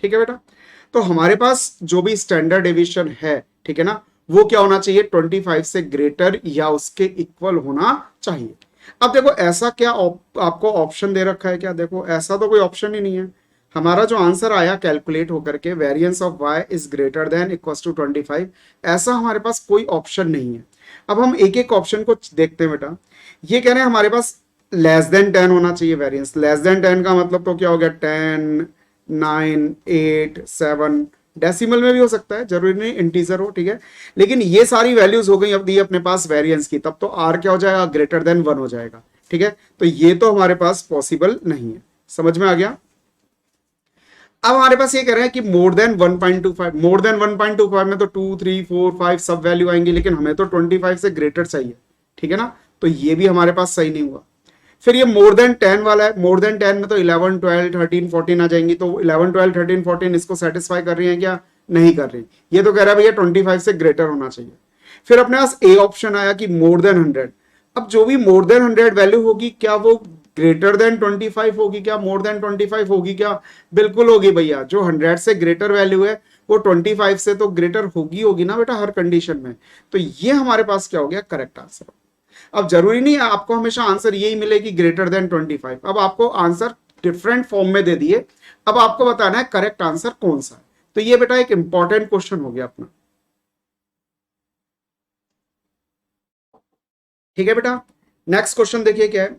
ठीक है बेटा। तो हमारे पास जो भी स्टैंडर्ड डेविएशन है, ठीक है ना, वो क्या होना चाहिए, 25 से ग्रेटर या उसके इक्वल होना चाहिए। अब देखो ऐसा क्या आपको ऑप्शन दे रखा है क्या, देखो ऐसा तो कोई ऑप्शन ही नहीं है। हमारा जो आंसर आया कैलकुलेट होकर के, variance of y is greater than equals to 25, ऐसा हमारे पास कोई ऑप्शन नहीं है। अब हम एक एक ऑप्शन को देखते हैं बेटा। ये कह रहे हैं हमारे पास लेस देन 10 होना चाहिए वेरिएंस। लेस देन 10 का मतलब तो क्या हो गया, 10, 9, 8, 7, डेसिमल में भी हो सकता है, जरूरी नहीं इंटीजर हो, ठीक है। लेकिन ये सारी वैल्यूज हो गई अब दी अपने पास वेरिएंस की, तब तो आर क्या हो जाएगा, ग्रेटर देन 1 हो जाएगा, ठीक है। तो ये तो हमारे पास पॉसिबल नहीं है, समझ में आ गया। अब हमारे पास ये कह रहे हैं कि मोर देन 1.25, मोर देन 1.25 में तो 2, 3, 4, 5 सब वैल्यू आएंगी, लेकिन हमें तो 25 से ग्रेटर चाहिए, ठीक है ना। तो ये भी हमारे पास सही नहीं हुआ। फिर ये मोर देन 10 वाला है, मोर देन 10 में तो 11, 12, 13, 14 आ जाएंगी। तो 11, 12, 13, 14 इसको सेटिस्फाई कर रही है क्या, नहीं कर रही। ये तो कह रहा है भैया 25 से ग्रेटर होना चाहिए। फिर अपने पास ए ऑप्शन आया कि मोर देन 100। अब जो भी मोर देन 100 वैल्यू होगी, क्या वो ग्रेटर देन 25 होगी क्या, मोर देन 25 होगी क्या, बिल्कुल होगी भैया। जो 100 से ग्रेटर वैल्यू है वो 25 से तो ग्रेटर होगी ना बेटा, हर कंडीशन में। तो ये हमारे पास क्या हो गया, करेक्ट आंसर। अब जरूरी नहीं है आपको हमेशा आंसर यही मिले कि ग्रेटर देन 25, अब आपको आंसर डिफरेंट फॉर्म में दे दिए, अब आपको बताना है करेक्ट आंसर कौन सा है। तो ये बेटा एक इंपॉर्टेंट क्वेश्चन हो गया अपना, ठीक है बेटा। नेक्स्ट क्वेश्चन देखिए क्या है,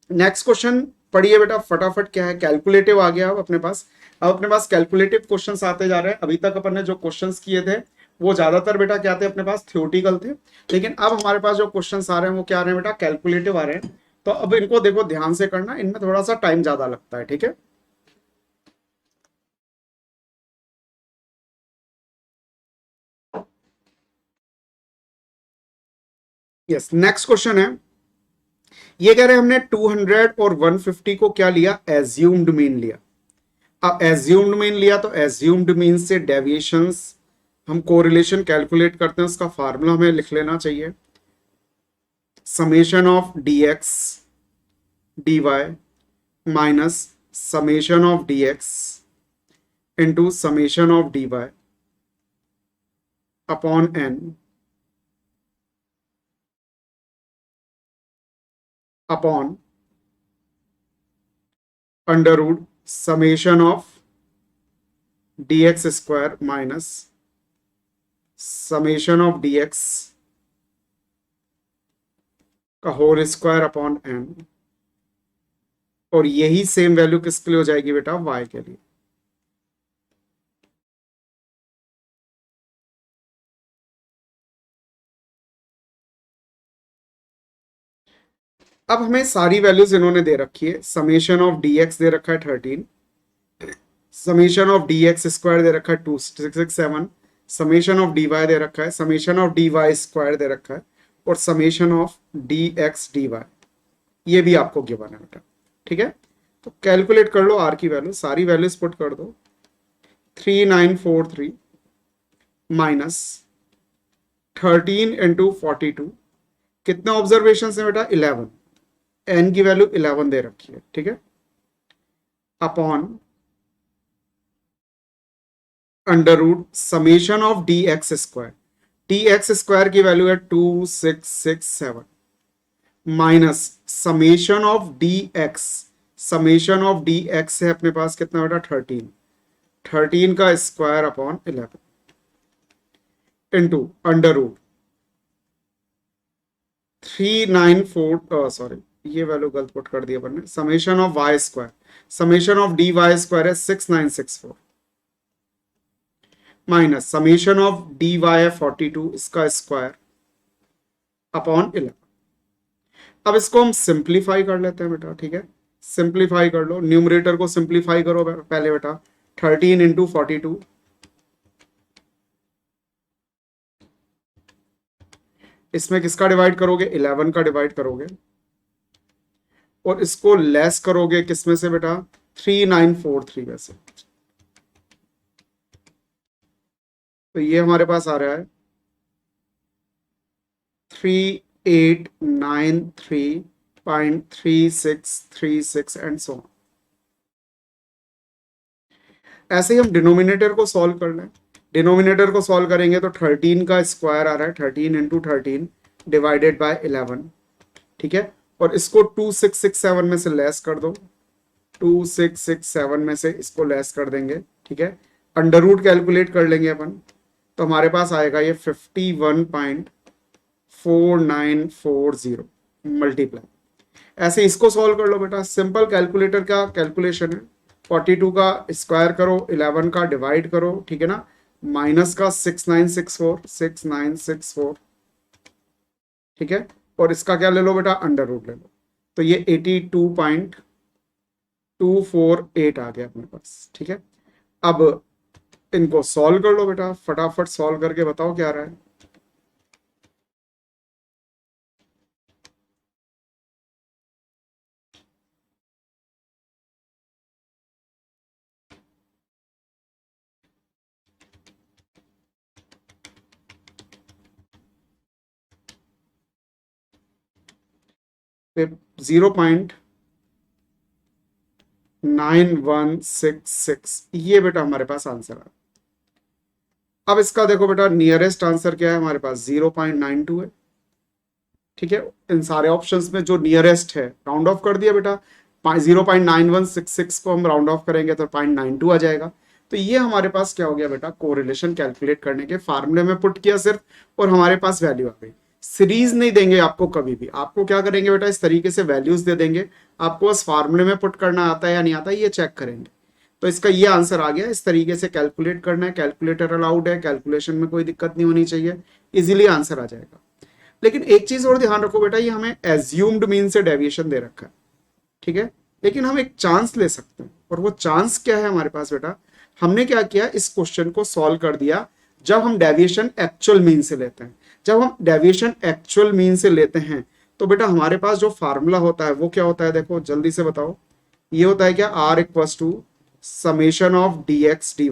नेक्स्ट क्वेश्चन पढ़िए बेटा फटाफट, क्या है, कैलकुलेटिव आ गया अब अपने पास। अब अपने पास कैलकुलेटिव क्वेश्चंस आते जा रहे हैं। अभी तक अपन ने जो क्वेश्चंस किए थे वो ज्यादातर बेटा क्या थे, अपने पास थियोटिकल थे, लेकिन अब हमारे पास जो क्वेश्चंस आ रहे हैं वो क्या आ रहे हैं बेटा, कैलकुलेटिव आ रहे हैं। तो अब इनको देखो ध्यान से करना, इनमें थोड़ा सा टाइम ज्यादा लगता है, ठीक है। यस, नेक्स्ट क्वेश्चन है, ये कह रहे हैं हमने 200 और 150 को क्या लिया, एज्यूम्ड मीन लिया। अब एज्यूम्ड मीन लिया तो एज्यूम्ड मीन से डेविएशंस हम कोरिलेशन कैलकुलेट करते हैं, उसका फार्मूला हमें लिख लेना चाहिए, summation of dx dy minus summation of dx into summation of dy upon n upon under root summation of dx square minus summation of dx का होल स्क्वायर अपॉन n। और यही सेम वैल्यू किसके लिए हो जाएगी बेटा, y के लिए। अब हमें सारी वैल्यूज इन्होंने दे रखी है, समेशन ऑफ dx दे रखा है 13, समेशन ऑफ dx स्क्वायर दे रखा है 267, समेशन ऑफ dy दे रखा है, समेशन ऑफ dy स्क्वायर दे रखा है, और समेशन ऑफ dx dy ये भी आपको गिवन है बेटा, ठीक है। तो कैलकुलेट कर लो आर की वैल्यू, सारी वैल्यूज पुट कर दो, 3943 माइनस 13 इंटू 42, कितने ऑब्जर्वेशन है बेटा, 11, एन की वैल्यू 11 दे रखी है, ठीक है, upon under root summation of d x square, d x square की वैल्यू है 2667 minus summation of d x, summation of d x है अपने पास कितना बेटा, 13, 13 का square upon 11 into under root 394 sorry ये वैल्यू गलत पुट कर दिया अपन ने। Summation of y square, summation of d y square है 6964 minus summation of d y है 42 इसका स्क्वायर अपॉन 11। अब इसको हम सिंप्लीफाई कर लेते हैं बेटा, ठीक है। सिंप्लीफाई कर लो, न्यूमरेटर को सिंप्लीफाई करो पहले बेटा। 13 इंटू 42, इसमें किसका डिवाइड करोगे, 11 का डिवाइड करोगे, और इसको लेस करोगे किसमें से बेटा, 3943 में से। तो ये हमारे पास आ रहा है 3893.3636 एंड सो ऑन। ऐसे ही हम डिनोमिनेटर को सॉल्व कर लें। डिनोमिनेटर को सॉल्व करेंगे तो 13 का स्क्वायर आ रहा है 13 इंटू 13 डिवाइडेड बाय 11, ठीक है। और इसको 2667 में से लेस कर दो, 2667 में से इसको लेस कर देंगे, ठीक है। अंडर रूट कैलकुलेट कर लेंगे अपन, तो हमारे पास आएगा ये 51.4940 मल्टीप्लाई। ऐसे इसको सॉल्व कर लो बेटा, सिंपल कैलकुलेटर का कैलकुलेशन है। 42 का स्क्वायर करो, 11 का डिवाइड करो, ठीक है ना, माइनस का 6964, ठीक है। और इसका क्या ले लो बेटा, अंडर रूट ले लो, तो ये 82.248 आ गया अपने पास, ठीक है। अब इनको सॉल्व कर लो बेटा, फटाफट सॉल्व करके बताओ क्या आ रहा है। पे 0.9166 ये बेटा हमारे पास आंसर है। अब इसका देखो बेटा, नियरेस्ट आंसर क्या है हमारे पास, 0.92 है, ठीक है। इन सारे ऑप्शंस में जो नियरेस्ट है राउंड ऑफ कर दिया बेटा, 0.9166 को हम राउंड ऑफ करेंगे तो 0.92 आ जाएगा। तो ये हमारे पास क्या हो गया बेटा, कोरिलेशन कैलकुलेट करने के फार्मूले में पुट किया सिर्फ, और हमारे पास वैल्यू आ गई। सीरीज नहीं देंगे आपको कभी भी, आपको क्या करेंगे बेटा, इस तरीके से वैल्यूज दे देंगे, आपको बस फार्मूले में पुट करना आता है या नहीं आता है ये चेक करेंगे। तो इसका ये आंसर आ गया, इस तरीके से कैलकुलेट करना है, कैलकुलेटर अलाउड है, कैलकुलेशन में कोई दिक्कत नहीं होनी चाहिए, इजीली आंसर आ जाएगा। लेकिन एक चीज और ध्यान रखो बेटा, ये हमें एज्यूम्ड मीन से डेविएशन दे रखा है, ठीक है। लेकिन हम एक चांस ले सकते हैं, और वो चांस क्या है हमारे पास बेटा, हमने क्या किया, इस क्वेश्चन को सॉल्व कर दिया जब हम डेविएशन एक्चुअल मीन से लेते हैं। जब हम डेविएशन एक्चुअल मीन से लेते हैं तो बेटा हमारे पास जो फार्मूला होता है वो क्या होता है, देखो जल्दी से बताओ। ये होता है क्या, R equals to summation of dx dy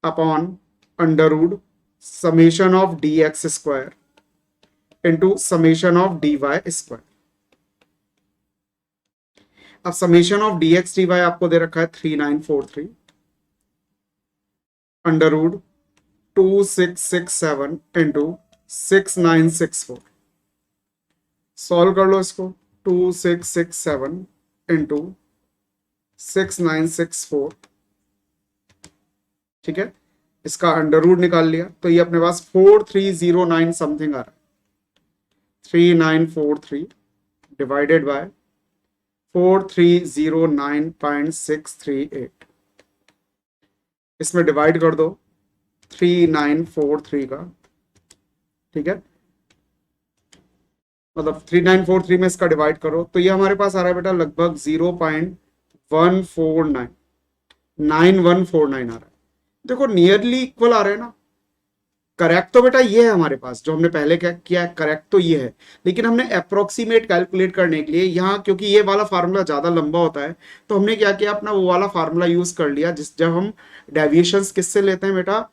upon under root summation of dx square into summation of dy square. अब समेशन ऑफ dx dy आपको दे रखा है 3943 अंडर रूट 2667 इंटू 6964। सॉल्व कर लो इसको, 2667 इंटू 6964, ठीक है। इसका अंडर रूट निकाल लिया तो ये अपने पास 4309 समथिंग आ रहा है, 3943 डिवाइडेड बाय 4309.638। इसमें डिवाइड कर दो 3943 का, ठीक है, मतलब 3943 में इसका डिवाइड करो तो ये हमारे पास आ रहा है बेटा लगभग 0.9149 आ रहा है। देखो नियरली इक्वल आ रहे हैं ना। करेक्ट तो बेटा ये है हमारे पास, जो हमने पहले क्या किया है करेक्ट तो ये है, लेकिन हमने अप्रोक्सीमेट कैलकुलेट करने के लिए यहाँ, क्योंकि ये वाला फार्मूला ज्यादा लंबा होता है, तो हमने क्या किया, अपना वो वाला फार्मूला यूज कर लिया जिस जब हम डेविएशंस किससे लेते हैं बेटा,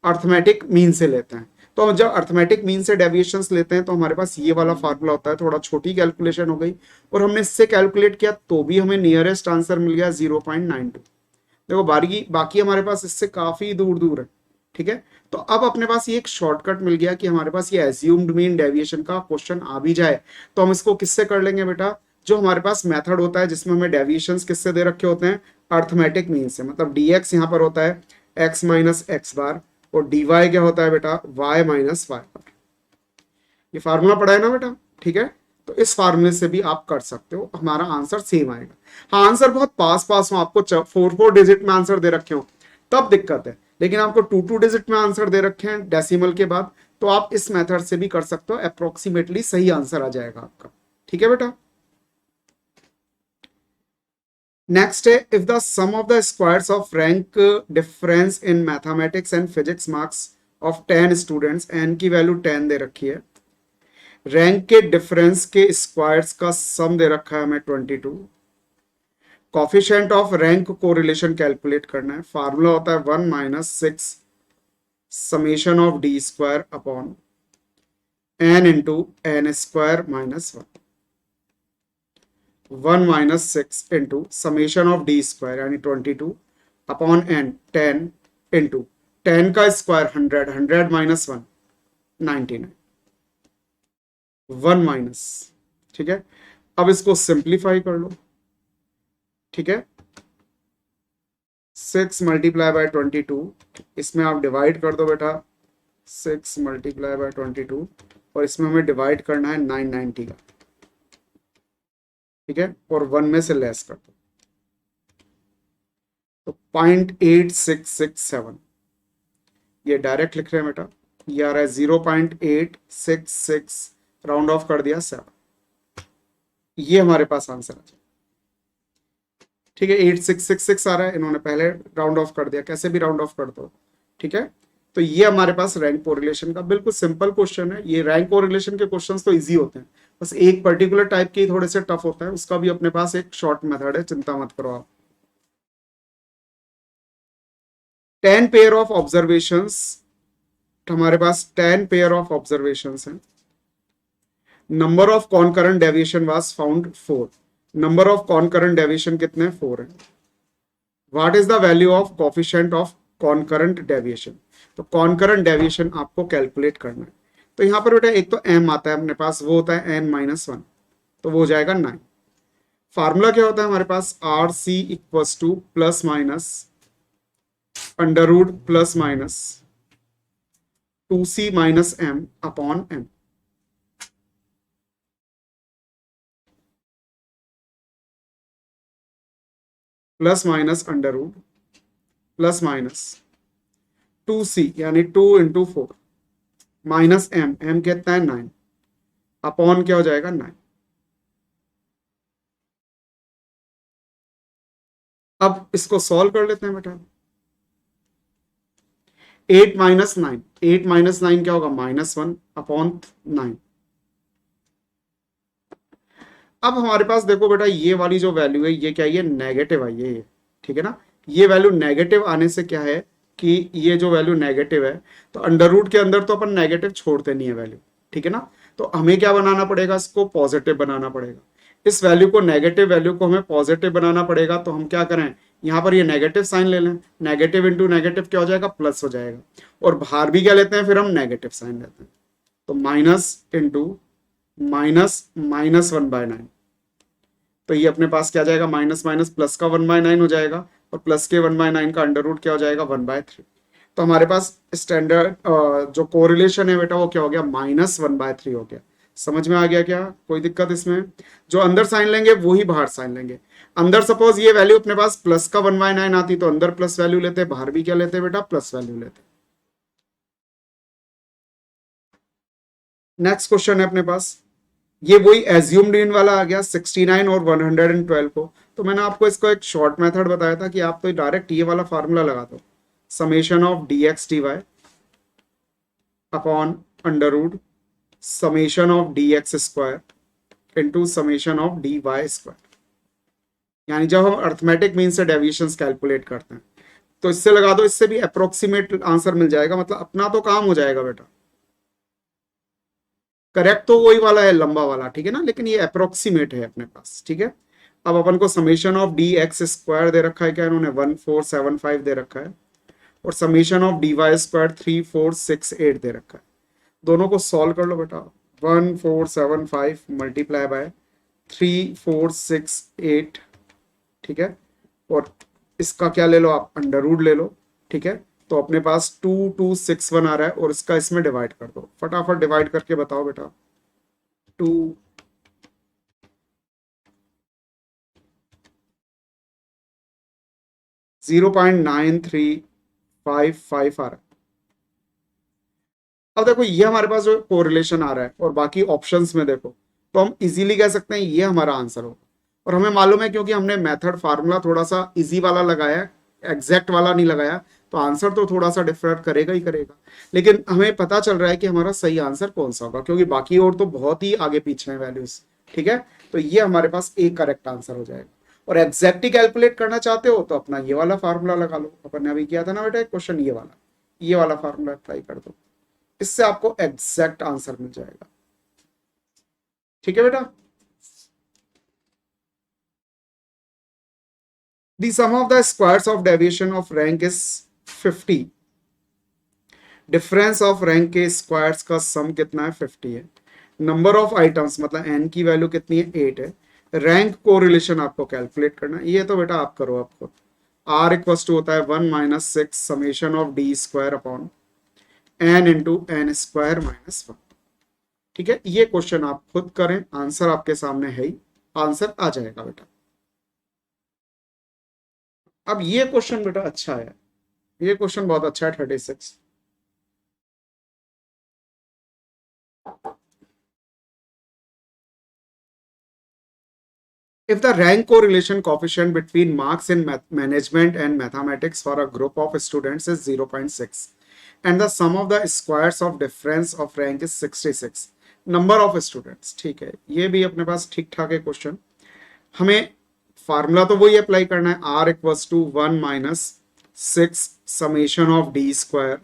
अर्थमेटिक मीन से लेते हैं। तो जब अर्थमेटिक मीन से डेविएशंस लेते हैं तो हमारे पास ये वाला फार्मूला होता है, थोड़ा छोटी कैलकुलेशन हो गई, और हमने इससे कैलकुलेट किया तो भी हमें नियरेस्ट आंसर मिल गया 0.92। देखो बाकी हमारे पास इससे काफी दूर दूर है, ठीक है। तो अब अपने पास ये एक शॉर्टकट मिल गया कि हमारे पास ये एज्यूम्ड मीन डेविएशन का क्वेश्चन आ भी जाए तो हम इसको किससे कर लेंगे बेटा, जो हमारे पास मेथड होता है जिसमें हमें डेविएशंस किससे दे रखे होते हैं, अर्थमेटिक मीन से। मतलब dx यहाँ पर होता है x माइनस एक्स बार, और dy क्या होता है बेटा y माइनस वाई बार। ये फार्मूला पढ़ा है ना बेटा, ठीक है। तो इस फार्मूले से भी आप कर सकते हो, हमारा आंसर सेम आएगा। हाँ, आंसर बहुत पास पास हो, आपको 4 डिजिट में आंसर दे रखे हो तब दिक्कत है, लेकिन आपको 2 डिजिट में आंसर दे रखे हैं डेसिमल के बाद, तो आप इस मेथड से भी कर सकते हो, अप्रोक्सीमेटली सही आंसर आ जाएगा आपका। ठीक है बेटा। नेक्स्ट है, if the sum of the squares of rank difference in mathematics and physics marks of 10 students, n की वैल्यू 10 दे रखी है, रैंक के डिफरेंस के स्क्वायर्स का सम दे रखा है हमें 22, coefficient of rank correlation calculate करना है। फार्मूला होता है 1 minus 6 summation of d square upon n into n square minus 1 minus 6 into summation of d square यानी 22 अपॉन एन 10 इंटू 10 का स्क्वायर 100, 100 माइनस 1 99, 1 माइनस। ठीक है, अब इसको सिंप्लीफाई कर लो। ठीक है, 6 मल्टीप्लाई बाय 22, इसमें आप डिवाइड कर दो बेटा, 6 मल्टीप्लाई बाय 22, और इसमें हमें डिवाइड करना है 990 का। ठीक है, और 1 में से लेस कर दो, तो 0.8667, ये डायरेक्ट लिख रहे हैं बेटा, ये आ रहा है 0.866, राउंड ऑफ कर दिया 7, ये हमारे पास आंसर आ जाए। ठीक है, 8666 आ रहा है, इन्होंने पहले राउंड ऑफ कर दिया, कैसे भी राउंड ऑफ कर दो। ठीक है, तो ये हमारे पास रैंक कोरिलेशन का बिल्कुल सिंपल क्वेश्चन है। ये रैंक कोरिलेशन के क्वेश्चंस तो इजी होते हैं, बस एक पर्टिकुलर टाइप के थोड़े से टफ होता है, उसका भी अपने पास एक शॉर्ट मेथड है, चिंता मत करो आप। 10 पेयर ऑफ ऑब्जर्वेशंस, हमारे पास 10 पेयर ऑफ ऑब्जर्वेशंस हैं। Number of कॉनकरेंट deviation was found 4, number of कॉनकरेंट deviation कितने, 4 है। What is the value of coefficient of कॉनकरेंट deviation, तो कॉनकरेंट डेविएशन आपको कैलकुलेट करना है। तो यहां पर बेटा एक तो m आता है अपने पास, वो होता है n-1, तो वो हो जाएगा 9। फार्मूला क्या होता है हमारे पास, r c equals to plus minus under root plus minus 2c minus m upon m। Plus minus under root plus minus 2c यानी 2 इंटू 4 माइनस m कितना है 9, अपॉन क्या हो जाएगा 9। अब इसको सॉल्व कर लेते हैं बेटा, 8 माइनस 9, 8 माइनस 9 क्या होगा, -1 अपॉन 9। अब हमारे पास देखो बेटा, ये वाली जो वैल्यू है ये क्या है, ये नेगेटिव आई है ये। ठीक है ना, ये वैल्यू नेगेटिव आने से क्या है कि ये जो वैल्यू नेगेटिव है, तो अंडर रूट के अंदर तो अपन नेगेटिव छोड़ते नहीं है वैल्यू। ठीक है ना, तो हमें क्या बनाना पड़ेगा, इसको पॉजिटिव बनाना पड़ेगा। इस वैल्यू को, नेगेटिव वैल्यू को हमें पॉजिटिव बनाना पड़ेगा, तो हम क्या करें, यहाँ पर ये नेगेटिव साइन ले लें, नेगेटिव इंटू नेगेटिव क्या हो जाएगा, प्लस हो जाएगा, और बाहर भी क्या लेते हैं, फिर हम नेगेटिव साइन लेते हैं, तो माइनस इंटू माइनस -1/9, तो ये अपने पास क्या जाएगा, माइनस माइनस प्लस का 1/9 हो जाएगा, और प्लस के 1/9 का अंडर रूट क्या हो जाएगा, 1/3। तो हमारे पास स्टैंडर्ड जो कोरिलेशन है बेटा वो क्या हो गया, -1/3 हो गया। समझ में आ गया क्या, कोई दिक्कत इसमें? जो अंदर साइन लेंगे वो ही बाहर साइन लेंगे। अंदर सपोज ये वैल्यू अपने पास प्लस का 1/9 आती तो अंदर प्लस वैल्यू लेते, बाहर भी क्या लेते बेटा, प्लस वैल्यू लेते। नेक्स्ट क्वेश्चन है अपने पास, ये वही एज्यूम्ड इन वाला आ गया 69 और 112 को। तो मैंने आपको इसको एक शॉर्ट मेथड बताया था कि आप तो डायरेक्ट ये वाला फार्मूला लगा दो, summation of dx dy upon under root summation of dx square into summation of dy square. यानी जब हम अर्थमेटिक मीन से डेविएशंस कैलकुलेट करते हैं तो इससे लगा दो, इससे भी अप्रोक्सीमेट आंसर मिल जाएगा, मतलब अपना तो काम हो जाएगा बेटा। करेक्ट तो वही वाला है लंबा वाला, ठीक है ना, लेकिन ये अप्रोक्सीमेट है अपने पास। ठीक है, अब अपन को summation of d x square दे रखा है, क्या इन्होंने 1475 दे रखा है, और summation of d y square 3468 दे रखा है। दोनों को सॉल्व कर लो बेटा, 1475 मल्टीप्लाई बाय 3468, ठीक है, और इसका क्या ले लो आप, अंडर रूट ले लो। ठीक है, तो अपने पास 2261 आ रहा है, और इसका इसमें डिवाइड कर दो, फटाफट डिवाइड करके बताओ बेटा, 2 0.9355 आ रहा है। अब देखो ये हमारे पास जो कोरिलेशन आ रहा है और बाकी ऑप्शंस में देखो, तो हम इजीली कह सकते हैं ये हमारा आंसर होगा। और हमें मालूम है क्योंकि हमने मेथड फार्मूला थोड़ा सा इजी वाला लगाया है, एग्जैक्ट वाला नहीं लगाया, तो आंसर तो थोड़ा सा डिफर करेगा ही करेगा। लेकिन हमें पता चल रहा है कि हमारा सही आंसर कौन सा होगा, क्योंकि बाकी और तो बहुत ही आगे पीछे हैं वैल्यूज। ठीक है, तो ये हमारे पास एक करेक्ट आंसर हो जाएगा। और एग्जैक्टली कैलकुलेट करना चाहते हो तो अपना ये वाला फार्मूला लगा लो, अपन ने अभी किया था ना बेटा क्वेश्चन, ये वाला फार्मूला अप्लाई कर दो, इससे आपको एग्जैक्ट आंसर मिल जाएगा। ठीक है बेटा। The sum of the squares of deviation of rank is 50। Difference of rank के स्क्वायर्स का सम कितना है? 50 है। नंबर ऑफ आइटम्स मतलब n की वैल्यू कितनी है? 8 है। रैंक कोरिलेशन आपको कैलकुलेट करना है, ये तो बेटा आप करो। आपको r इक्वल टू होता है 1 minus 6 summation of d square upon n into n square minus 1। ठीक है, ये क्वेश्चन आप खुद करें, आंसर आपके सामने है ही, आंसर आ जाएगा बेटा। अब ये क्वेश्चन बेटा अच्छा है, ये क्वेश्चन बहुत अच्छा है। 36 if the rank correlation coefficient between marks in management and mathematics for a group of students is 0.6 and the sum of the squares of difference of rank is 66 number of students। ठीक है, ये भी अपने पास ठीक ठाक है question. हमें formula तो वही अप्लाई करना है, r equals to 1 minus 6 summation of d square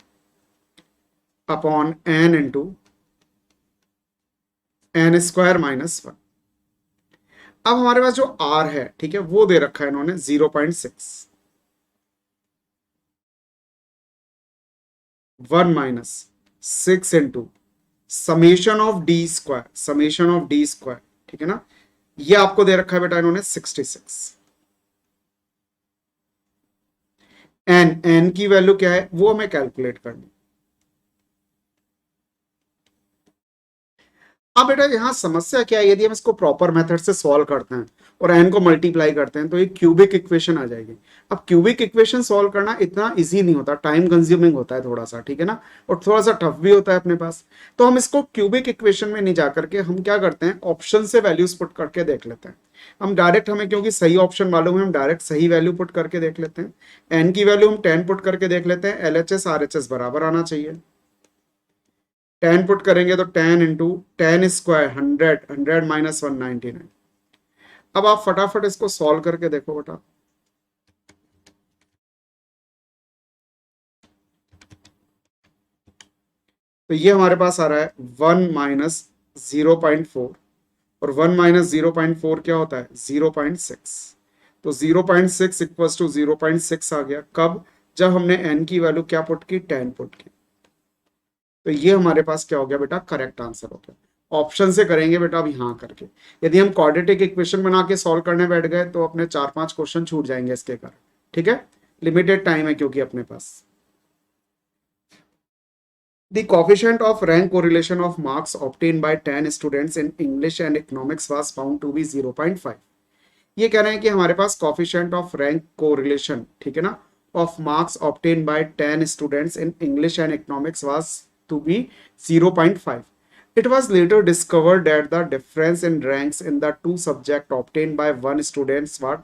upon n into n square minus 1। अब हमारे पास जो r है, ठीक है, वो दे रखा है इन्होंने 0.6, 1 minus 6 into summation of d square, summation of d square, ठीक है ना, ये आपको दे रखा है बेटा इन्होंने 66। एन की वैल्यू क्या है वो हमें कैलकुलेट करनी। अब बेटा यहाँ समस्या क्या है, यदि हम इसको प्रॉपर मेथड से सॉल्व करते हैं और n को मल्टीप्लाई करते हैं तो एक क्यूबिक इक्वेशन आ जाएगी। अब क्यूबिक इक्वेशन सॉल्व करना इतना इजी नहीं होता, टाइम कंज्यूमिंग होता है थोड़ा सा, ठीक है ना, और थोड़ा सा टफ भी होता है अपने पास। तो हम इसको क्यूबिक इक्वेशन में नहीं जाकर के हम क्या करते हैं, ऑप्शन से वैल्यूज पुट करके देख लेते हैं। हम डायरेक्ट, हमें क्योंकि सही ऑप्शन मालूम है, हम डायरेक्ट सही वैल्यू पुट करके देख लेते हैं। एन की वैल्यू हम 10 पुट करके देख लेते हैं, LHS RHS बराबर आना चाहिए। 10 पुट करेंगे तो 10 इंटू 10 स्क्वायर 100, 100 माइनस 199। अब आप फटाफट इसको सॉल्व करके देखो बेटा। तो ये हमारे पास आ रहा है 1 माइनस 0.4 और 1 माइनस 0.4 क्या होता है? 0.6। तो 0.6 इक्वल्स टू 0.6 आ गया। कब? जब हमने n की वैल्यू क्या पुट की? 10 पुट की। तो ये हमारे पास क्या हो गया बेटा? करेक्ट आंसर हो गया। ऑप्शन से करेंगे बेटा अभी हाँ करके। यदि हम क्वाड्रेटिक इक्वेशन बना के सॉल्व करने बैठ गए तो अपने 4-5 क्वेश्चन छूट जाएंगे इसके कारण। ठीक है, लिमिटेड टाइम है क्योंकि अपने पास। The coefficient of rank correlation of marks obtained by 10 students in English and economics was found to be 0.5। ये कह रहे हैं कि हमारे पास coefficient of rank correlation, ठीक है ना, of marks obtained by 10 students in English and economics was to be 0.5। It was later discovered that the difference in ranks in the two subjects obtained by one student was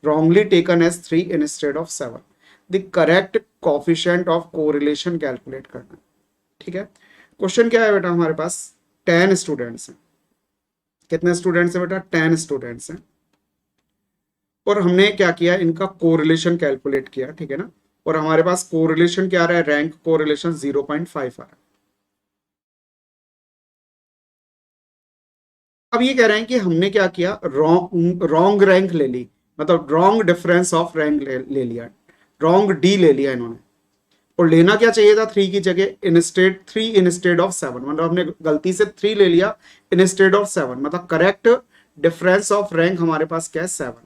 wrongly taken as 3 instead of 7। The correct coefficient of correlation calculate करना है। ठीक है, question क्या है बेटा? हमारे पास 10 students हैं। कितने स्टूडेंट्स हैं बेटा? 10 स्टूडेंट्स हैं। और हमने क्या किया, इनका कोरिलेशन कैलकुलेट किया, ठीक है ना, और हमारे पास कोरिलेशन क्या आ रहा है? रैंक कोरिलेशन 0.5 आ रहा है। अब ये कह रहे हैं कि हमने क्या किया, रॉन्ग रैंक ले ली, मतलब रॉन्ग डिफरेंस ऑफ रैंक ले लिया, रॉन्ग डी ले लिया इन्होंने। और लेना क्या चाहिए था? 3 की जगह इंस्टेड 3 इंस्टेड ऑफ 7, मतलब हमने गलती से 3 ले लिया इंस्टेड ऑफ 7, मतलब करेक्ट डिफरेंस ऑफ रैंक हमारे पास क्या है? 7।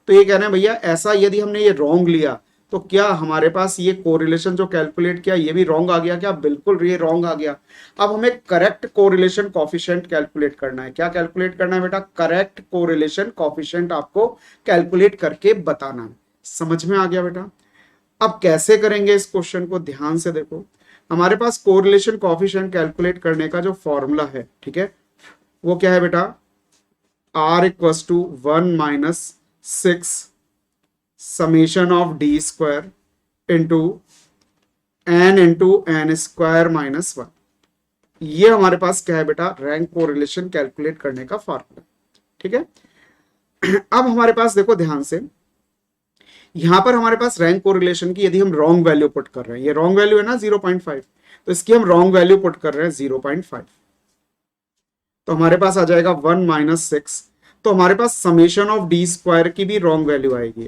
तो ये कह रहे हैं भैया ऐसा यदि हमने ये रॉन्ग लिया तो क्या हमारे पास ये कोरिलेशन जो कैलकुलेट किया ये भी रॉन्ग आ गया क्या? बिल्कुल ये रॉन्ग आ गया। अब हमें करेक्ट कोरिलेशन कॉफिशिएंट कैलकुलेट करना है। क्या कैलकुलेट करना है बेटा? करेक्ट कोरिलेशन कॉफिशिएंट आपको कैलकुलेट करके बताना है। समझ में आ गया बेटा? अब कैसे करेंगे इस क्वेश्चन को, ध्यान से देखो। हमारे पास कोरिलेशन कोएफिशिएंट कैलकुलेट करने का जो फॉर्मूला है, ठीक है, वो क्या है बेटा? R equals to 1 - 6 summation of d square into n square -1। ये हमारे पास क्या है बेटा? रैंक कोरिलेशन कैलकुलेट करने का फॉर्मूला, ठीक है। अब हमारे पास देखो ध्यान से, यहां पर हमारे पास रैंक कोरिलेशन की यदि हम रॉन्ग वैल्यू पुट कर रहे हैं, ये रॉन्ग वैल्यू है ना 0.5, तो इसकी हम रॉन्ग वैल्यू पुट कर रहे हैं 0.5, तो हमारे पास आ जाएगा 1 - 6। तो हमारे पास समेशन ऑफ डी स्क्वायर की भी रॉन्ग वैल्यू आएगी,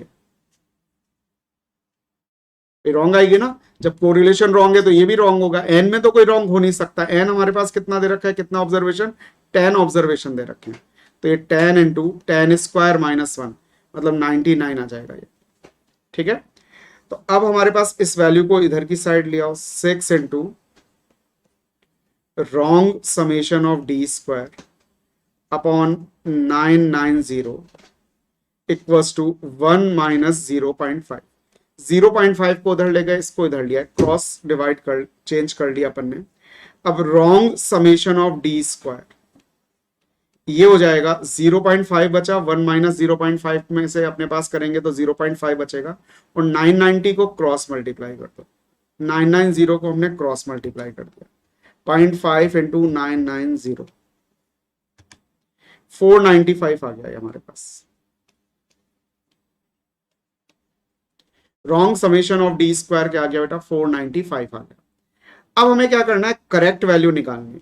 ये रॉन्ग आएगी ना। जब कोरिलेशन रॉन्ग है तो ये भी रॉन्ग होगा। एन में तो कोई रॉन्ग हो नहीं सकता। एन हमारे पास कितना दे रखा है, कितना ऑब्जर्वेशन? 10 ऑब्जर्वेशन दे रखे हैं, तो ये 10 इंटू 10 स्क्वायर -1 मतलब 99 आ जाएगा ये, ठीक है। तो अब हमारे पास इस वैल्यू को इधर की साइड ले आओ, 6 into wrong summation of d square upon 990 equals to 1 - 0.5। 0.5 को उधर ले गए, इसको इधर लिया, क्रॉस डिवाइड कर चेंज कर लिया अपन ने। अब wrong summation of d square ये हो जाएगा 0.5 बचा, 1 - 0.5 में से अपने पास करेंगे तो 0.5 बचेगा, और 990 को क्रॉस मल्टीप्लाई कर दो। 990 को हमने क्रॉस मल्टीप्लाई कर दिया, 0.5 इंटू 990 495 आ गया हमारे पास। Wrong summation of d square क्या आ गया बेटा? 495 आ गया। अब हमें क्या करना है? करेक्ट वैल्यू निकालनी है।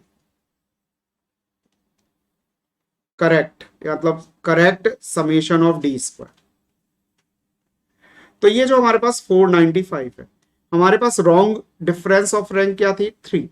करेक्ट मतलब correct summation of d square. तो ये जो हमारे पास 495 है, हमारे पास रॉन्ग डिफरेंस ऑफ रैंक क्या थी? 3,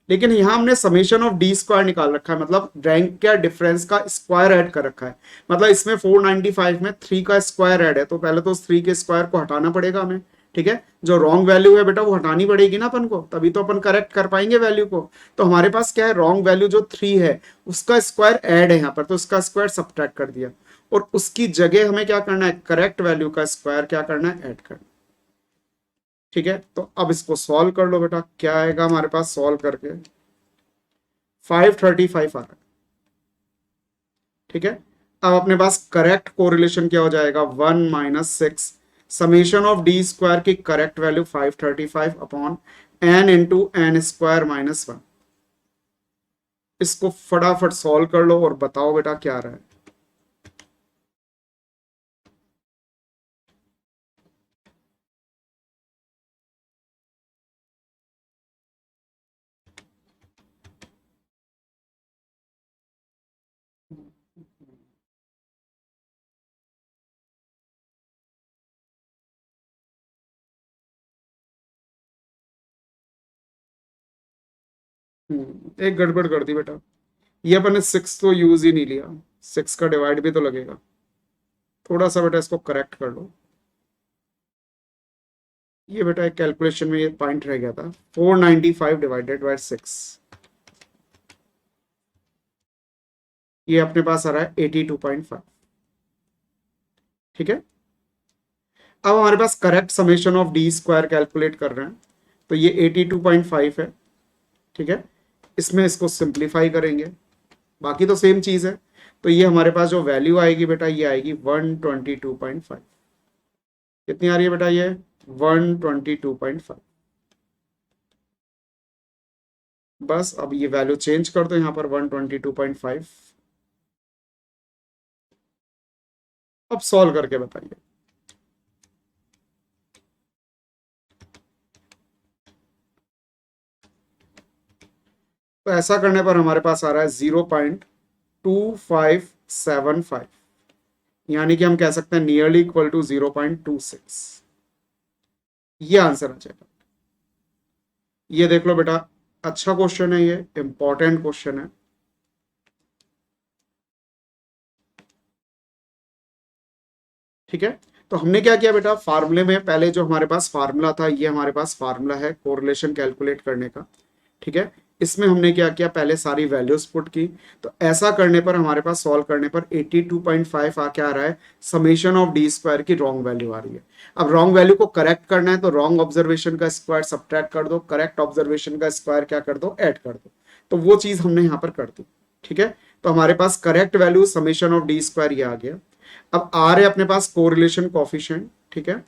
लेकिन यहां हमने समेशन ऑफ डी स्क्वायर निकाल रखा है, मतलब रैंक क्या डिफरेंस का स्क्वायर ऐड कर रखा है। मतलब इसमें 495 में 3 का स्क्वायर ऐड है, तो पहले तो उस 3 के स्क्वायर को हटाना पड़ेगा हमें, ठीक है। जो रॉन्ग वैल्यू है बेटा वो हटानी पड़ेगी ना अपन को, तभी तो अपन करेक्ट कर पाएंगे वैल्यू को। तो हमारे पास क्या है? रॉन्ग वैल्यू जो 3 है उसका स्क्वायर ऐड है यहाँ पर, तो उसका स्क्वायर सब्ट्रैक्ट कर दिया, और उसकी जगह हमें क्या करना है? करेक्ट वैल्यू का स्क्वायर क्या करना है? ऐड करना, ठीक है। तो अब इसको सॉल्व कर लो बेटा, क्या आएगा हमारे पास सॉल्व करके? 535 आ रहा है, ठीक है। अब अपने पास करेक्ट कोरिलेशन क्या हो जाएगा? 1 - 6 समेशन ऑफ डी स्क्वायर की correct value 535 upon n into n square -1। इसको फटाफट सॉल्व कर लो और बताओ बेटा क्या आ रहा है। एक गड़बड़ कर दी बेटा, ये अपन ने 6 तो यूज ही नहीं लिया, 6 का डिवाइड भी तो लगेगा। थोड़ा सा बेटा इसको करेक्ट कर लो। ये बेटा एक कैलकुलेशन में ये पॉइंट रह गया था, 495 डिवाइडेड बाय 6, ये अपने पास आ रहा है 82.5, ठीक है। अब हमारे पास correct summation of d square calculate कर रहे हैं, तो ये 82.5 है, ठीक है। इसमें इसको सिंप्लीफाई करेंगे, बाकी तो सेम चीज है। तो ये हमारे पास जो वैल्यू आएगी बेटा ये आएगी 122.5। कितनी आ रही है बेटा? ये 122.5। बस अब ये वैल्यू चेंज कर दो यहां पर 122.5। अब सॉल्व करके बताइए। तो ऐसा करने पर हमारे पास आ रहा है 0.2575, यानी कि हम कह सकते हैं नियरली इक्वल टू 0.26। ये आंसर आ जाएगा। ये देख लो बेटा, अच्छा क्वेश्चन है, ये इंपॉर्टेंट क्वेश्चन है, ठीक है। तो हमने क्या किया बेटा, फार्मूले में पहले जो हमारे पास फार्मूला था, ये हमारे पास फार्मूला है कोरिलेशन कैलकुलेट करने का, ठीक है। इसमें हमने क्या किया, पहले सारी वैल्यूज पुट की। तो ऐसा करने पर हमारे पास सॉल्व करने पर 82.5 आ क्या आ रहा है, समेशन ऑफ डी स्क्वायर की रॉन्ग वैल्यू आ रही है। अब रॉन्ग वैल्यू को करेक्ट करना है तो रॉन्ग ऑब्जर्वेशन का स्क्वायर सब्ट्रैक्ट कर दो, करेक्ट ऑब्जर्वेशन का स्क्वायर क्या कर दो, ऐड कर दो। तो वो चीज हमने यहाँ पर कर दी। ठीक है, तो हमारे पास correct value summation of d square ये आ गया। अब आर है अपने पास कोरिलेशन कोफिशिएंट, ठीक है,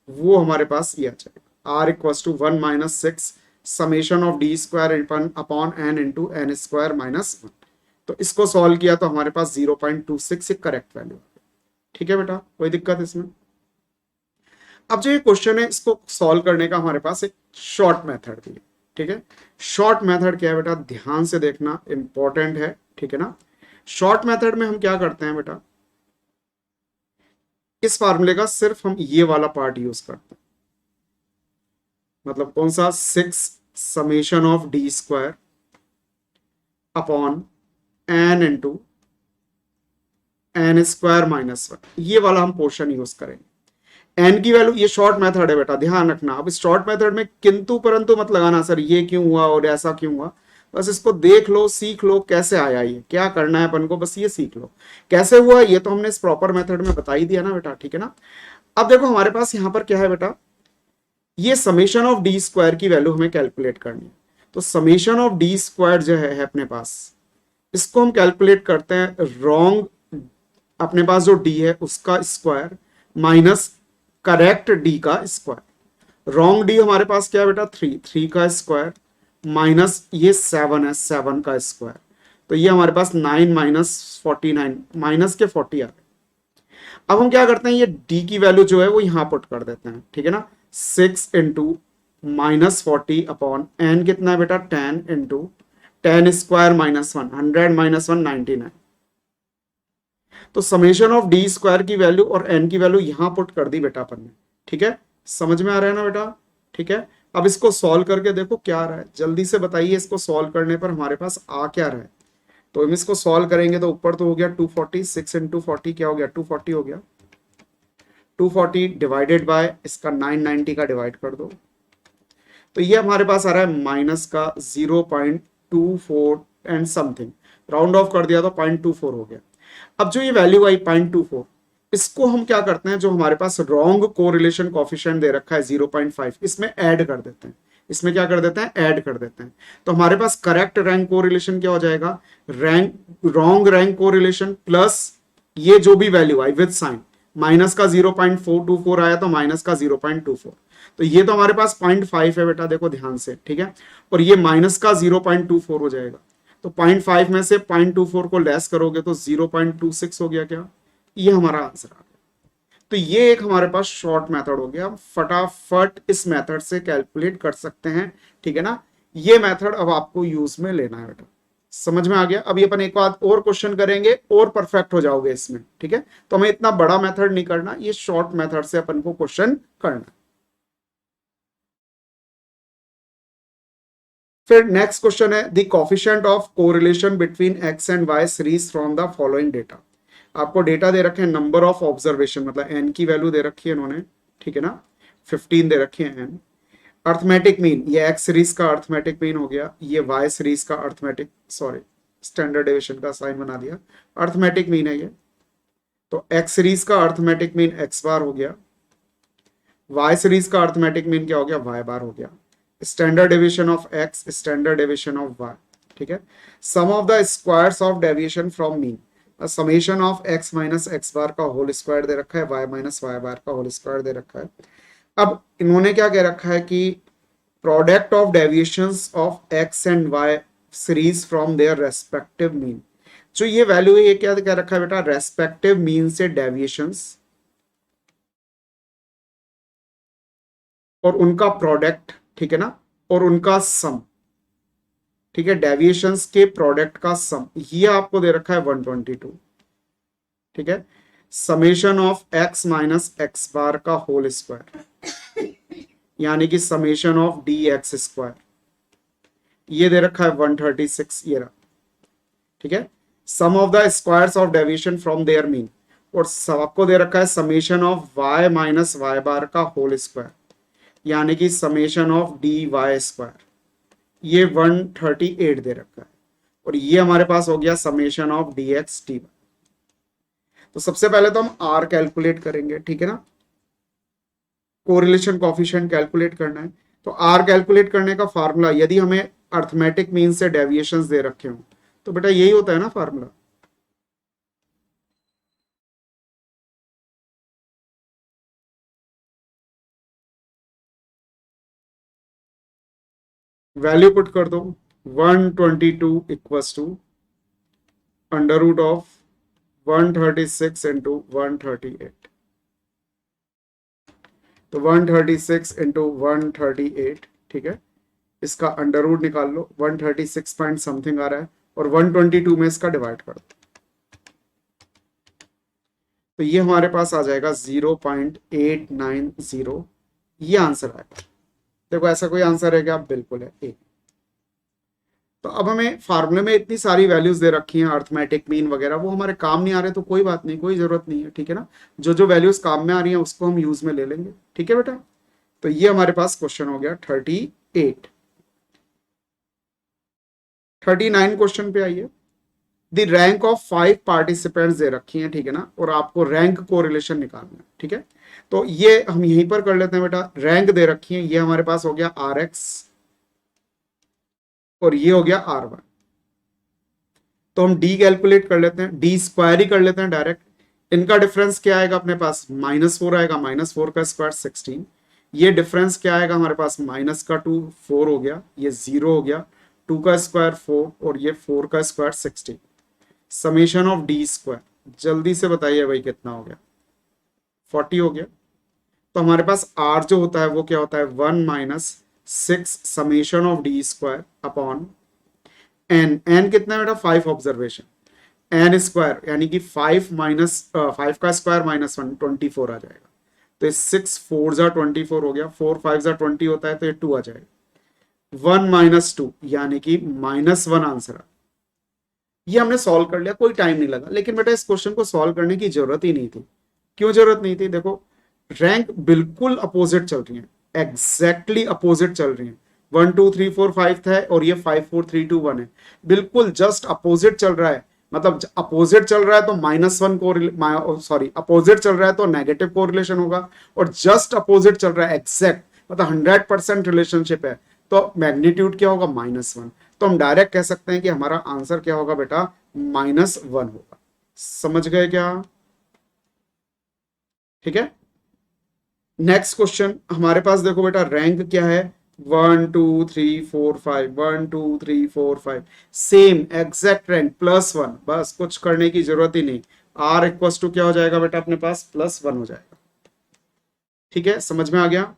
वो हमारे पास ये आ जाएगा, r equal to 1 - 6 summation of d square upon n into n square -1। तो इसको सॉल्व किया तो हमारे पास 0.26 एक करेक्ट वैल्यू। ठीक है बेटा, कोई दिक्कत इसमें? अब जो ये क्वेश्चन है इसको सॉल्व करने का हमारे पास एक शॉर्ट मेथड भी है। ठीक है, शॉर्ट मेथड क्या है बेटा, ध्यान से देखना, इंपॉर्टेंट है। ठीक है ना, शॉर्ट मेथड में हम क्या करते हैं बेटा, इस फार्मूले का सिर्फ हम ये वाला पार्ट यूज करते हैं। मतलब कौन सा, 6 summation of d square upon n into n square -1, ये वाला हम पोर्शन यूज करेंगे। एन की वैल्यू, ये शॉर्ट मेथड है बेटा, ध्यान रखना। अब इस शॉर्ट मेथड में किंतु परंतु मत लगाना, सर ये क्यों हुआ और ऐसा क्यों हुआ। बस इसको देख लो, सीख लो कैसे आया, ये क्या करना है अपन को, बस ये सीख लो कैसे हुआ। ये तो हमने इस प्रॉपर मेथड में बता ही दिया ना बेटा। ठीक है ना, अब देखो हमारे पास यहां पर क्या है बेटा, ये समेशन ऑफ डी स्क्वायर की वैल्यू हमें कैलकुलेट करनी है। तो समेशन ऑफ डी स्क्वायर जो है अपने पास, इसको हम कैलकुलेट करते हैं रॉन्ग, अपने पास जो डी है उसका स्क्वायर माइनस करेक्ट डी का स्क्वायर। रॉन्ग डी हमारे पास क्या है बेटा, 3 का स्क्वायर माइनस ये 7 है, 7 का स्क्वायर। तो ये हमारे पास 9 - 49 माइनस के 40 आ गए। अब हम क्या करते हैं, ये डी की वैल्यू जो है वो यहां पुट कर देते हैं। ठीक है ना, 6 इंटू -40 अपॉन एन कितना है बेटा, 10 इंटू 10 स्क्वायर -1, 100 -1 99। तो समेशन ऑफ डी स्क्वायर की वैल्यू और एन की वैल्यू यहां पुट कर दी बेटा अपन ने। ठीक है, समझ में आ रहा है ना बेटा। ठीक है, अब इसको सॉल्व करके देखो क्या आ रहा है, जल्दी से बताइए। इसको सॉल्व करने पर हमारे पास आ क्या रहा है, तो हम इसको सॉल्व करेंगे तो ऊपर तो हो गया 240, 6 इंटू 40 क्या हो गया, 240 हो गया। 240 डिवाइडेड बाय इसका 990 का डिवाइड कर दो, तो ये हमारे पास आ रहा है माइनस का 0.24 एंड समथिंग, राउंड ऑफ कर दिया तो 0.24 हो गया। अब जो ये वैल्यू आई 0.24, इसको हम क्या करते हैं, जो हमारे पास रॉन्ग कोरिलेशन कोफिशिएंट दे रखा है 0.5, इसमें ऐड कर देते हैं। इसमें क्या कर देते हैं, ऐड कर देते हैं। तो हमारे पास करेक्ट रैंक कोरिलेशन क्या हो जाएगा, रॉन्ग रैंक कोरिलेशन प्लस ये जो भी वैल्यू आई विद साइन, माइनस का 0.424 आया तो माइनस का 0.24। तो ये तो हमारे पास 0.5 है बेटा, देखो ध्यान से। ठीक है, और ये माइनस का 0.24 हो जाएगा। तो 0.5 में से 0.24 को लेस करोगे तो 0.26 हो गया। क्या, ये हमारा आंसर आ गया। तो ये एक हमारे पास शॉर्ट मेथड हो गया, फटाफट इस मेथड से कैलकुलेट कर सकते हैं। ठीक है ना, ये मेथड अब आपको यूज में लेना है बेटा, समझ में आ गया। अभी अपन एक बात और क्वेश्चन करेंगे और परफेक्ट हो जाओगे इसमें। ठीक है, तो हमें इतना बड़ा मेथड नहीं करना, ये शॉर्ट मेथड से अपन को क्वेश्चन करना। फिर नेक्स्ट क्वेश्चन है, the coefficient of correlation between x and y series from the following data. आपको डेटा दे रखे हैं, नंबर ऑफ ऑब्जर्वेशन, मतलब एन की वैल्यू दे रखी है इन्होंने। ठीक है ना, 15 दे रखी है एन। अर्थमेटिक मीन, ये एक्स सीरीज का अर्थमेटिक मीन हो गया, ये वाई सीरीज का अर्थमेटिक, सॉरी स्टैंडर्ड डेविएशन का साइन बना दिया, अर्थमेटिक मीन है ये। तो एक्स सीरीज का अर्थमेटिक मीन एक्स बार हो गया, वाई सीरीज का अर्थमेटिक मीन क्या हो गया, वाई बार हो गया। Standard deviation of x, standard deviation of y. ठीक है, sum of the squares of deviation from mean, summation of x minus x bar का होल स्क्वायर दे रखा है, वाई माइनस वाई बार का होल स्क्वायर दे रखा है। अब इन्होंने क्या कह रखा है कि product of deviations of x and y series from their respective mean. जो ये वैल्यू है ये क्या कह रखा है बेटा, रेस्पेक्टिव मीन से डेविएशंस और उनका प्रोडक्ट। ठीक है ना, और उनका सम। ठीक है, डेविएशंस के प्रोडक्ट का सम, ये आपको दे रखा है 122। ठीक है, summation of x minus x bar का होल स्क्वायर, यानी कि summation of d x square, ये दे रखा है 136, ये रहा। ठीक है, sum of the squares of deviation from their mean, और आपको दे रखा है summation of y minus y bar का होल स्क्वायर, यानी कि summation of d y square, ये 138 दे रखा है, और ये हमारे पास हो गया summation of d x d y. तो सबसे पहले तो हम आर कैलकुलेट करेंगे, ठीक है ना, कोरिलेशन कोफिशिएंट कैलकुलेट करना है। तो आर कैलकुलेट करने का फार्मूला, यदि हमें अर्थमेटिक मीन से डेविएशंस दे रखे हो तो बेटा यही होता है ना फार्मूला, वैल्यू पुट कर दो 122 equals to under root of 136 into 138। तो 136 इंटू 138, ठीक है, इसका अंडर रूट निकाल लो, 136 पॉइंट समथिंग आ रहा है, और 122 में इसका डिवाइड कर दो, तो ये हमारे पास आ जाएगा 0.890। ये आंसर आएगा। देखो ऐसा कोई आंसर है क्या? बिल्कुल है, ए। तो अब हमें फार्मूले में इतनी सारी वैल्यूज दे रखी हैं, अर्थमेटिक मीन वगैरह, वो हमारे काम नहीं आ रहे तो कोई बात नहीं, कोई जरूरत नहीं है, ठीक है ना। जो जो वैल्यूज काम में आ रही हैं उसको हम यूज में ले लेंगे, ठीक है बेटा। तो ये हमारे पास क्वेश्चन हो गया 38। 39 क्वेश्चन पे आइए। द रैंक ऑफ 5 पार्टिसिपेंट्स दे रखी हैं, ठीक है ना, और आपको रैंक कोरिलेशन निकालना है, ठीक है। तो ये हम यहीं पर कर लेते हैं बेटा, रैंक दे रखी है, ये हमारे पास हो गया आर एक्स और ये हो गया आर वन। तो हम डी कैलकुलेट कर लेते हैं, डी स्क्वायर ही कर लेते हैं डायरेक्ट। इनका डिफरेंस क्या आएगा अपने पास? -4 आएगा, -4 का स्क्वायर 16। ये डिफरेंस क्या आएगा हमारे पास? माइनस का 2 4 हो गया, ये 0 हो गया, 2 का स्क्वायर 4 और ये 4 का square 16। Summation of d square, जल्दी से बताइए भाई कितना हो गया? 40 हो गया। तो हमारे पास आर जो होता है वो क्या होता है? 1 - 6 summation of d square upon n. N कितना है बेटा? 5 ऑब्जर्वेशन, एन स्क्वायर यानी कि 5 माइनस 5 का स्क्वायर -1 24 आ जाएगा। तो 6 4 जा 24 हो गया, 4 5 जा 20 होता है, तो ये 2 आ जाएगा। 1 - 2 यानी कि -1 आंसर। ये हमने सॉल्व कर लिया, कोई टाइम नहीं लगा। लेकिन बेटा इस क्वेश्चन को सॉल्व करने की जरूरत ही नहीं थी। क्यों जरूरत नहीं थी? देखो रैंक बिल्कुल अपोजिट चल रही है, एग्जैक्टली अपोजिट चल रही है। 1 2 3 4 5 था और ये 5 4 3 2 1 है, बिल्कुल जस्ट अपोजिट चल रहा है। मतलब अपोजिट चल रहा है तो -1 को, सॉरी, अपोजिट चल रहा है तो नेगेटिव कोरिलेशन होगा, और जस्ट अपोजिट चल रहा है एग्जैक्ट, मतलब 100% रिलेशनशिप है, तो मैग्नीट्यूड क्या होगा? -1। तो हम डायरेक्ट कह सकते हैं कि हमारा आंसर क्या होगा बेटा? -1 होगा। समझ गए क्या? ठीक है। नेक्स्ट क्वेश्चन हमारे पास देखो बेटा, रैंक क्या है? 1 2 3 4 5, 1 2 3 4 5, सेम एग्जैक्ट रैंक +1, बस कुछ करने की जरूरत ही नहीं। आर इक्वल्स टू क्या हो जाएगा बेटा अपने पास? +1 हो जाएगा। ठीक है, समझ में आ गया।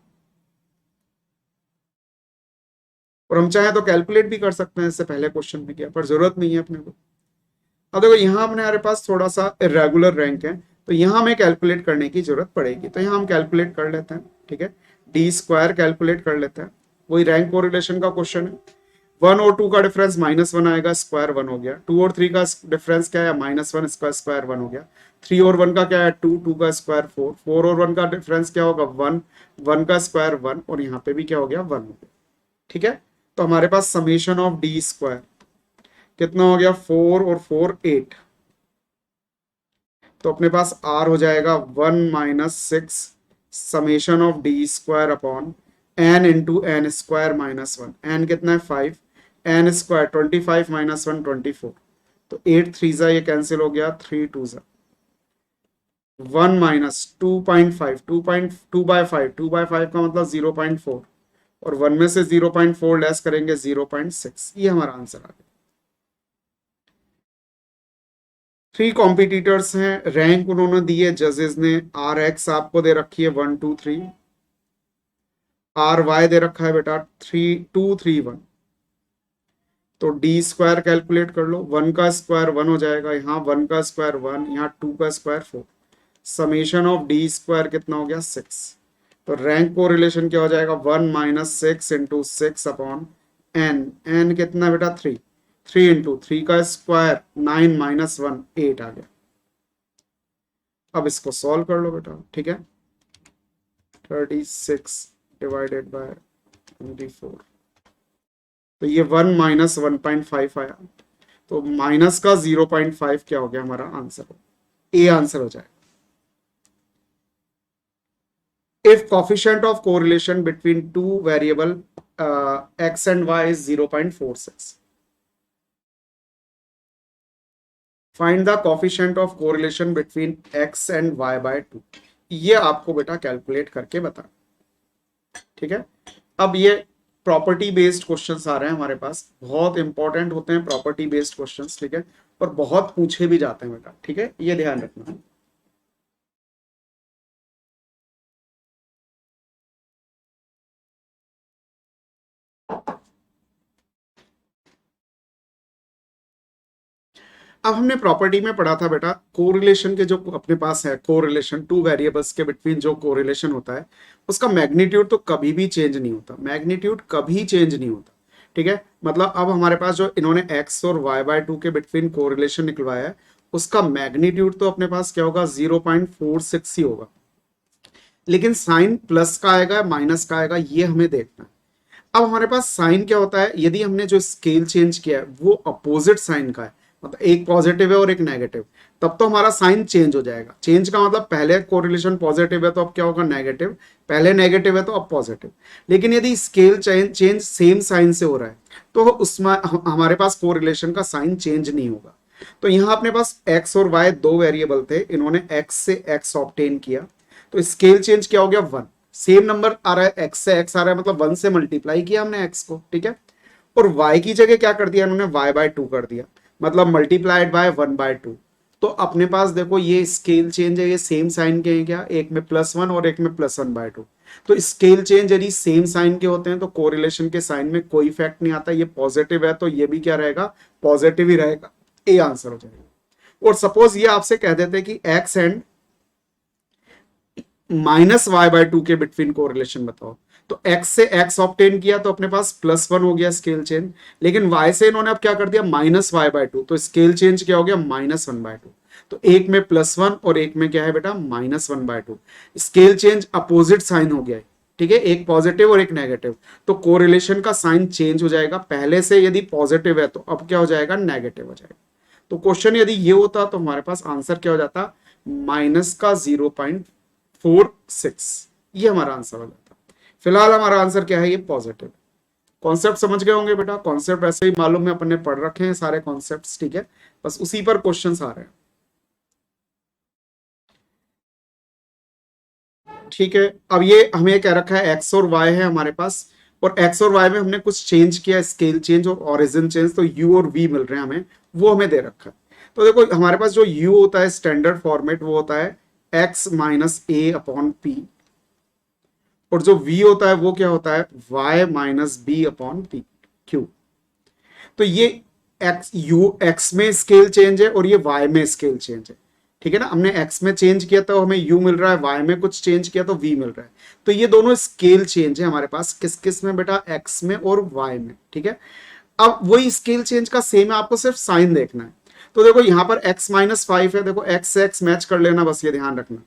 और हम चाहे तो कैलकुलेट भी कर सकते हैं, इससे पहले क्वेश्चन में किया, पर जरूरत नहीं है अपने को। अब देखो यहाँ अपने हमारे पास थोड़ा सा इरेगुलर रैंक है, तो यहाँ हमें कैलकुलेट करने की जरूरत पड़ेगी, तो यहाँ हम कैलकुलेट कर लेते हैं, ठीक है। डी स्क्वायर कैलकुलेट कर लेते हैं, वही रैंक कोरिलेशन का क्वेश्चन है। 1 और 2 का डिफरेंस -1 आएगा, स्क्वायर 1 हो गया। 2 और 3 का डिफरेंस क्या है? -1, इसका स्क्वायर 1 हो गया। 3 और 1 का क्या है? 2, 2 का स्क्वायर 4, 4 और 1 का डिफरेंस क्या होगा? 1, 1 का स्क्वायर 1, और यहाँ पे भी क्या हो गया? 1 हो गया। ठीक है। तो हमारे पास समेशन ऑफ डी स्क्वायर कितना हो गया? 4 और 4 8। तो अपने पास आर हो जाएगा 1 - 6 summation of d square upon n into n square -1। N कितना है? 5, एन स्क्वायर 25 -1 24। तो 8 3 जा ये कैंसिल हो गया, 3 2 जा 1 - 2.5, 2.2/5, 2/5 का मतलब 0.4, और 1 में से 0.4 लेस करेंगे 0.6। ये हमारा आंसर आ गया। 3 कॉम्पिटिटर्स हैं, रैंक उन्होंने दी है जजेस ने। आर एक्स आपको दे रखी है 1 2 3, आर वाई दे रखा है बेटा 3 2 3 1। तो डी स्क्वायर कैलकुलेट कर लो, 1 का स्क्वायर 1 हो जाएगा, यहाँ 1 का स्क्वायर 1, यहाँ 2 का square 4। Summation of d square कितना हो गया? 6। तो रैंक को रिलेशन क्या हो जाएगा? 1 - 6 इंटू 6 अपॉन एन। एन कितना बेटा? 3, 3 इंटू 3 का स्क्वायर 9 -1 8 आ गया। अब इसको सॉल्व कर लो बेटा, ठीक है। 36 डिवाइडेड बाय 24, तो ये 1 माइनस 1.5 आया, तो माइनस का 0.5 क्या हो गया हमारा आंसर, ए आंसर हो जाएगा। if coefficient of correlation between two variable x and y is 0.46, find the coefficient of correlation between x and y by 2। ये आपको बेटा कैलकुलेट करके बता, ठीक है। अब ये प्रॉपर्टी बेस्ड क्वेश्चंस आ रहे हैं हमारे पास, बहुत इंपॉर्टेंट होते हैं प्रॉपर्टी बेस्ड क्वेश्चंस, ठीक है, और बहुत पूछे भी जाते हैं बेटा, ठीक है, ये ध्यान रखना। अब हमने प्रॉपर्टी में पढ़ा था बेटा, कोरिलेशन के जो अपने पास है, कोरिलेशन टू वेरिएबल्स के बिटवीन जो कोरिलेशन होता है उसका मैग्नीट्यूड तो कभी भी चेंज नहीं होता, मैग्नीट्यूड कभी चेंज नहीं होता, ठीक है। मतलब अब हमारे पास जो इन्होंने x और y/2 के बिटवीन कोरिलेशन निकलवाया है उसका मैग्नीट्यूड तो अपने पास क्या होगा, 0.46 ही होगा, लेकिन साइन प्लस का आएगा माइनस का आएगा ये हमें देखना है। अब हमारे पास साइन क्या होता है, यदि हमने जो स्केल चेंज किया है वो अपोजिट साइन का है, मतलब एक पॉजिटिव है और एक नेगेटिव, तब तो हमारा साइन चेंज हो जाएगा। चेंज का मतलब पहले कोरिलेशन पॉजिटिव है तो अब क्या होगा, नेगेटिव, पहले नेगेटिव है तो अब पॉजिटिव। लेकिन यदि स्केल चेंज सेम साइन से हो रहा है तो उसमें हमारे पास कोरिलेशन का साइन चेंज नहीं होगा। तो यहाँ अपने पास x और y दो वेरिएबल थे, इन्होंने x से x ऑब्टेन किया, तो स्केल चेंज क्या हो गया, 1। सेम नंबर आ रहा है, x से x आ रहा है, मतलब 1 से मल्टीप्लाई किया हमने x को, ठीक है। और y की जगह क्या कर दिया इन्होंने, y/2 कर दिया, मतलब मल्टीप्लाइड बाय 1/2। तो अपने पास देखो ये स्केल चेंज है, ये सेम साइन के हैं क्या, एक में +1 और एक में +1/2। तो स्केल चेंज यदि सेम साइन के होते हैं तो कोरिलेशन के साइन में कोई इफेक्ट नहीं आता, ये पॉजिटिव है तो ये भी क्या रहेगा, पॉजिटिव ही रहेगा, ए आंसर हो जाएगा। और सपोज ये आपसे कह देते कि x एंड -y/2 के बिटवीन कोरिलेशन बताओ, तो x से x ऑब्टेन किया तो अपने पास +1 हो गया स्केल चेंज, लेकिन y से इन्होंने अब क्या कर दिया, -y/2, तो स्केल चेंज क्या हो गया, -1/2। तो एक में +1 और एक में क्या है बेटा, -1/2, स्केल चेंज अपोजिट साइन हो गया है, ठीक है, एक पॉजिटिव और एक नेगेटिव, तो कोरिलेशन का साइन चेंज हो जाएगा, पहले से यदि पॉजिटिव है तो अब क्या हो जाएगा, नेगेटिव हो जाएगा। तो क्वेश्चन यदि ये होता तो हमारे पास आंसर क्या हो जाता, माइनस का 0.46, ये हमारा आंसर हो जाता। फिलहाल हमारा आंसर क्या है, ये पॉजिटिव। कॉन्सेप्ट समझ गए होंगे बेटा, कॉन्सेप्ट वैसे ही मालूम है, अपन ने पढ़ रखे हैं सारे कॉन्सेप्ट्स, ठीक है, बस उसी पर क्वेश्चंस आ रहे हैं, ठीक है। अब ये हमें कह रखा है x और y है हमारे पास, और x और y में हमने कुछ चेंज किया, स्केल चेंज और ओरिजिन चेंज, तो u और v मिल रहे हैं हमें, वो हमें दे रखा है। तो देखो हमारे पास जो u होता है स्टैंडर्ड फॉर्मेट वो होता है x माइनस ए अपॉन पी, और जो v होता है वो क्या होता है, y minus b upon p q. तो ये x में स्केल चेंज है और ये y में स्केल चेंज है, ठीक है ना। हमने x में चेंज किया तो हमें u मिल रहा है, y में कुछ चेंज किया तो v मिल रहा है। तो ये दोनों स्केल चेंज है हमारे पास, किस किस में बेटा, x में और y में, ठीक है। अब वही स्केल चेंज का सेम है, आपको सिर्फ साइन देखना है। तो देखो यहाँ पर x-5 है, देखो x से x मैच कर लेना, बस ये ध्यान रखना,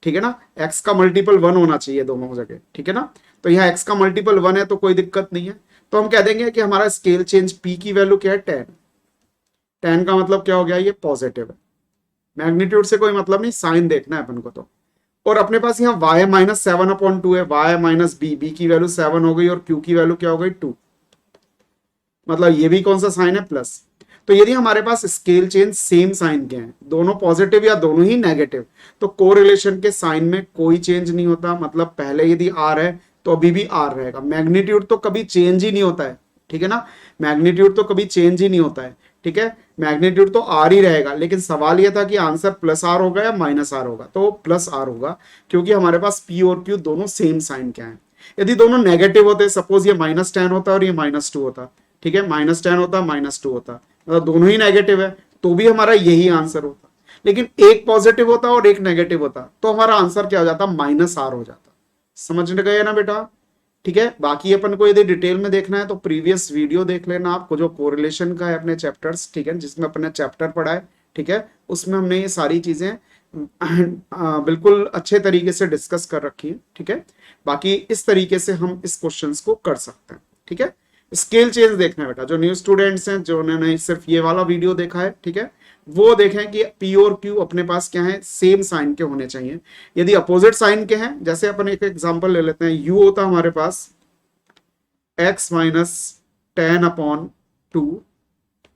ठीक है ना। x का मल्टीपल 1 होना चाहिए दोनों जगह, ठीक है ना। तो यहाँ x का मल्टीपल 1 है तो कोई दिक्कत नहीं है, तो हम कह देंगे कि हमारा स्केल चेंज p की वैल्यू क्या है, 10। 10 का मतलब क्या हो गया, ये पॉजिटिव है। मैग्नीट्यूड से कोई मतलब नहीं, साइन देखना है अपन को तो। और अपने पास यहाँ y-7/2 है, y माइनस बी की वैल्यू 7 हो गई और q की वैल्यू क्या हो गई, 2, मतलब ये भी कौन सा साइन है, प्लस। तो यदि हमारे पास स्केल चेंज सेम साइन के हैं, दोनों पॉजिटिव या दोनों ही नेगेटिव, तो कोरिलेशन के साइन में कोई चेंज नहीं होता, मतलब पहले यदि आर है तो अभी भी आर रहेगा। मैग्नीट्यूड तो कभी चेंज ही नहीं होता है, ठीक है ना, मैग्नीट्यूड तो कभी चेंज ही नहीं होता है, ठीक है, मैग्नीट्यूड तो आर ही रहेगा। लेकिन सवाल यह था कि आंसर प्लस आर होगा या माइनस आर होगा, तो प्लस आर होगा, क्योंकि हमारे पास पी और क्यू दोनों सेम साइन के हैं। यदि दोनों नेगेटिव होते, सपोज ये -10 होता और ये -2 होता, ठीक है, -10 होता -2 होता, मतलब दोनों ही नेगेटिव है, तो भी हमारा यही आंसर होता। लेकिन एक पॉजिटिव होता और एक नेगेटिव होता तो हमारा आंसर क्या हो जाता, -r हो जाता। समझ गए ना बेटा, ठीक है। बाकी अपन को यदि डिटेल में देखना है तो प्रीवियस वीडियो देख लेना आपको, जो कोरिलेशन का है अपने चैप्टर्स, ठीक है, जिसमें अपने चैप्टर पढ़ा है, ठीक है, उसमें हमने ये सारी चीजें बिल्कुल अच्छे तरीके से डिस्कस कर रखी है, ठीक है। बाकी इस तरीके से हम इस क्वेश्चंस को कर सकते हैं, ठीक है। स्केल चेंज देखना है बेटा, जो न्यू स्टूडेंट्स हैं, जो उन्होंने सिर्फ ये वाला वीडियो देखा है, ठीक है, वो देखें कि पी और क्यू अपने पास क्या है, सेम साइन के होने चाहिए। यदि अपोजिट साइन के हैं, जैसे अपन एक एग्जांपल ले लेते हैं, यू होता हमारे पास x माइनस 10/2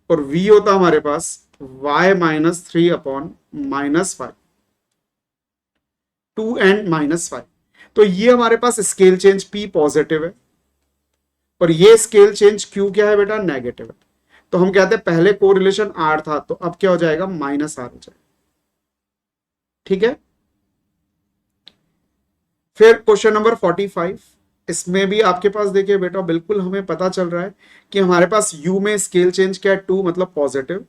और v होता हमारे पास y माइनस 3/-5, 2 एंड -5। तो ये हमारे पास स्केल चेंज p पॉजिटिव है और ये स्केल चेंज q क्या है बेटा, नेगेटिव है। तो हम कहते हैं पहले कोरिलेशन r था, तो अब क्या हो जाएगा, -r हो जाएगा। ठीक है, फिर क्वेश्चन नंबर 45, इसमें भी आपके पास देखिए बेटा, बिल्कुल हमें पता चल रहा है कि हमारे पास u में स्केल चेंज क्या है, 2 मतलब पॉजिटिव,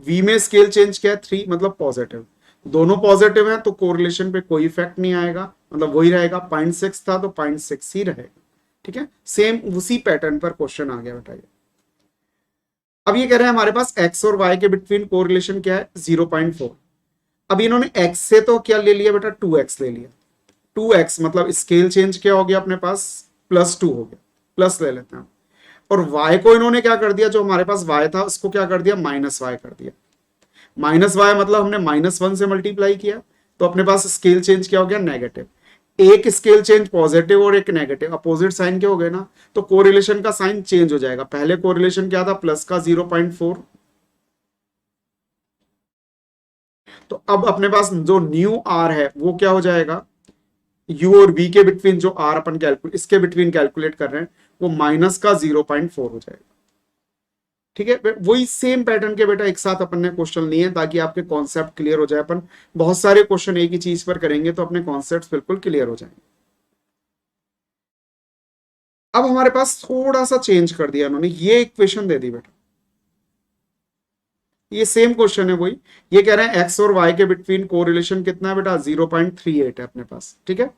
v में स्केल चेंज क्या है, 3 मतलब पॉजिटिव। दोनों पॉजिटिव हैं तो कोरिलेशन पे कोई इफेक्ट नहीं आएगा, मतलब वही रहेगा, 0.6 था तो 0.6 ही रहेगा। ठीक है, सेम उसी पैटर्न पर क्वेश्चन आ गया बेटा ये। अब ये कह रहे हैं हमारे पास x और y के बिटवीन कोरिलेशन क्या है, 0.4। अब इन्होंने x से तो क्या ले लिया बेटा, 2x ले लिया। 2x मतलब स्केल चेंज क्या हो गया अपने पास, +2 हो गया, प्लस ले लेते हैं। और y को इन्होंने क्या कर दिया, जो हमारे पास y था उसको क्या कर दिया, -y कर दिया। -y मतलब हमने -1 से मल्टीप्लाई किया, तो अपने पास स्केल चेंज क्या हो गया, नेगेटिव। एक स्केल चेंज पॉजिटिव और एक नेगेटिव, अपोजिट साइन के हो गए ना, तो कोरिलेशन का साइन चेंज हो जाएगा। पहले कोरिलेशन क्या था, प्लस का 0.4, तो अब अपने पास जो न्यू आर है वो क्या हो जाएगा, u और v के बिटवीन जो r अपन इसके बिटवीन कैलकुलेट कर रहे हैं, वो -0.4 हो जाएगा। ठीक है, वही सेम पैटर्न के बेटा एक साथ अपन ने क्वेश्चन लिए हैं, ताकि आपके कॉन्सेप्ट क्लियर हो जाए। अपन बहुत सारे क्वेश्चन एक ही चीज पर करेंगे तो अपने कॉन्सेप्ट बिल्कुल क्लियर हो जाएंगे। अब हमारे पास थोड़ा सा चेंज कर दिया उन्होंने, ये इक्वेशन दे दी बेटा, ये सेम क्वेश्चन है वही। ये कह रहे हैं एक्स और वाई के बिटवीन कोरिलेशन कितना है बेटा, 0.38 है अपने पास। ठीक है,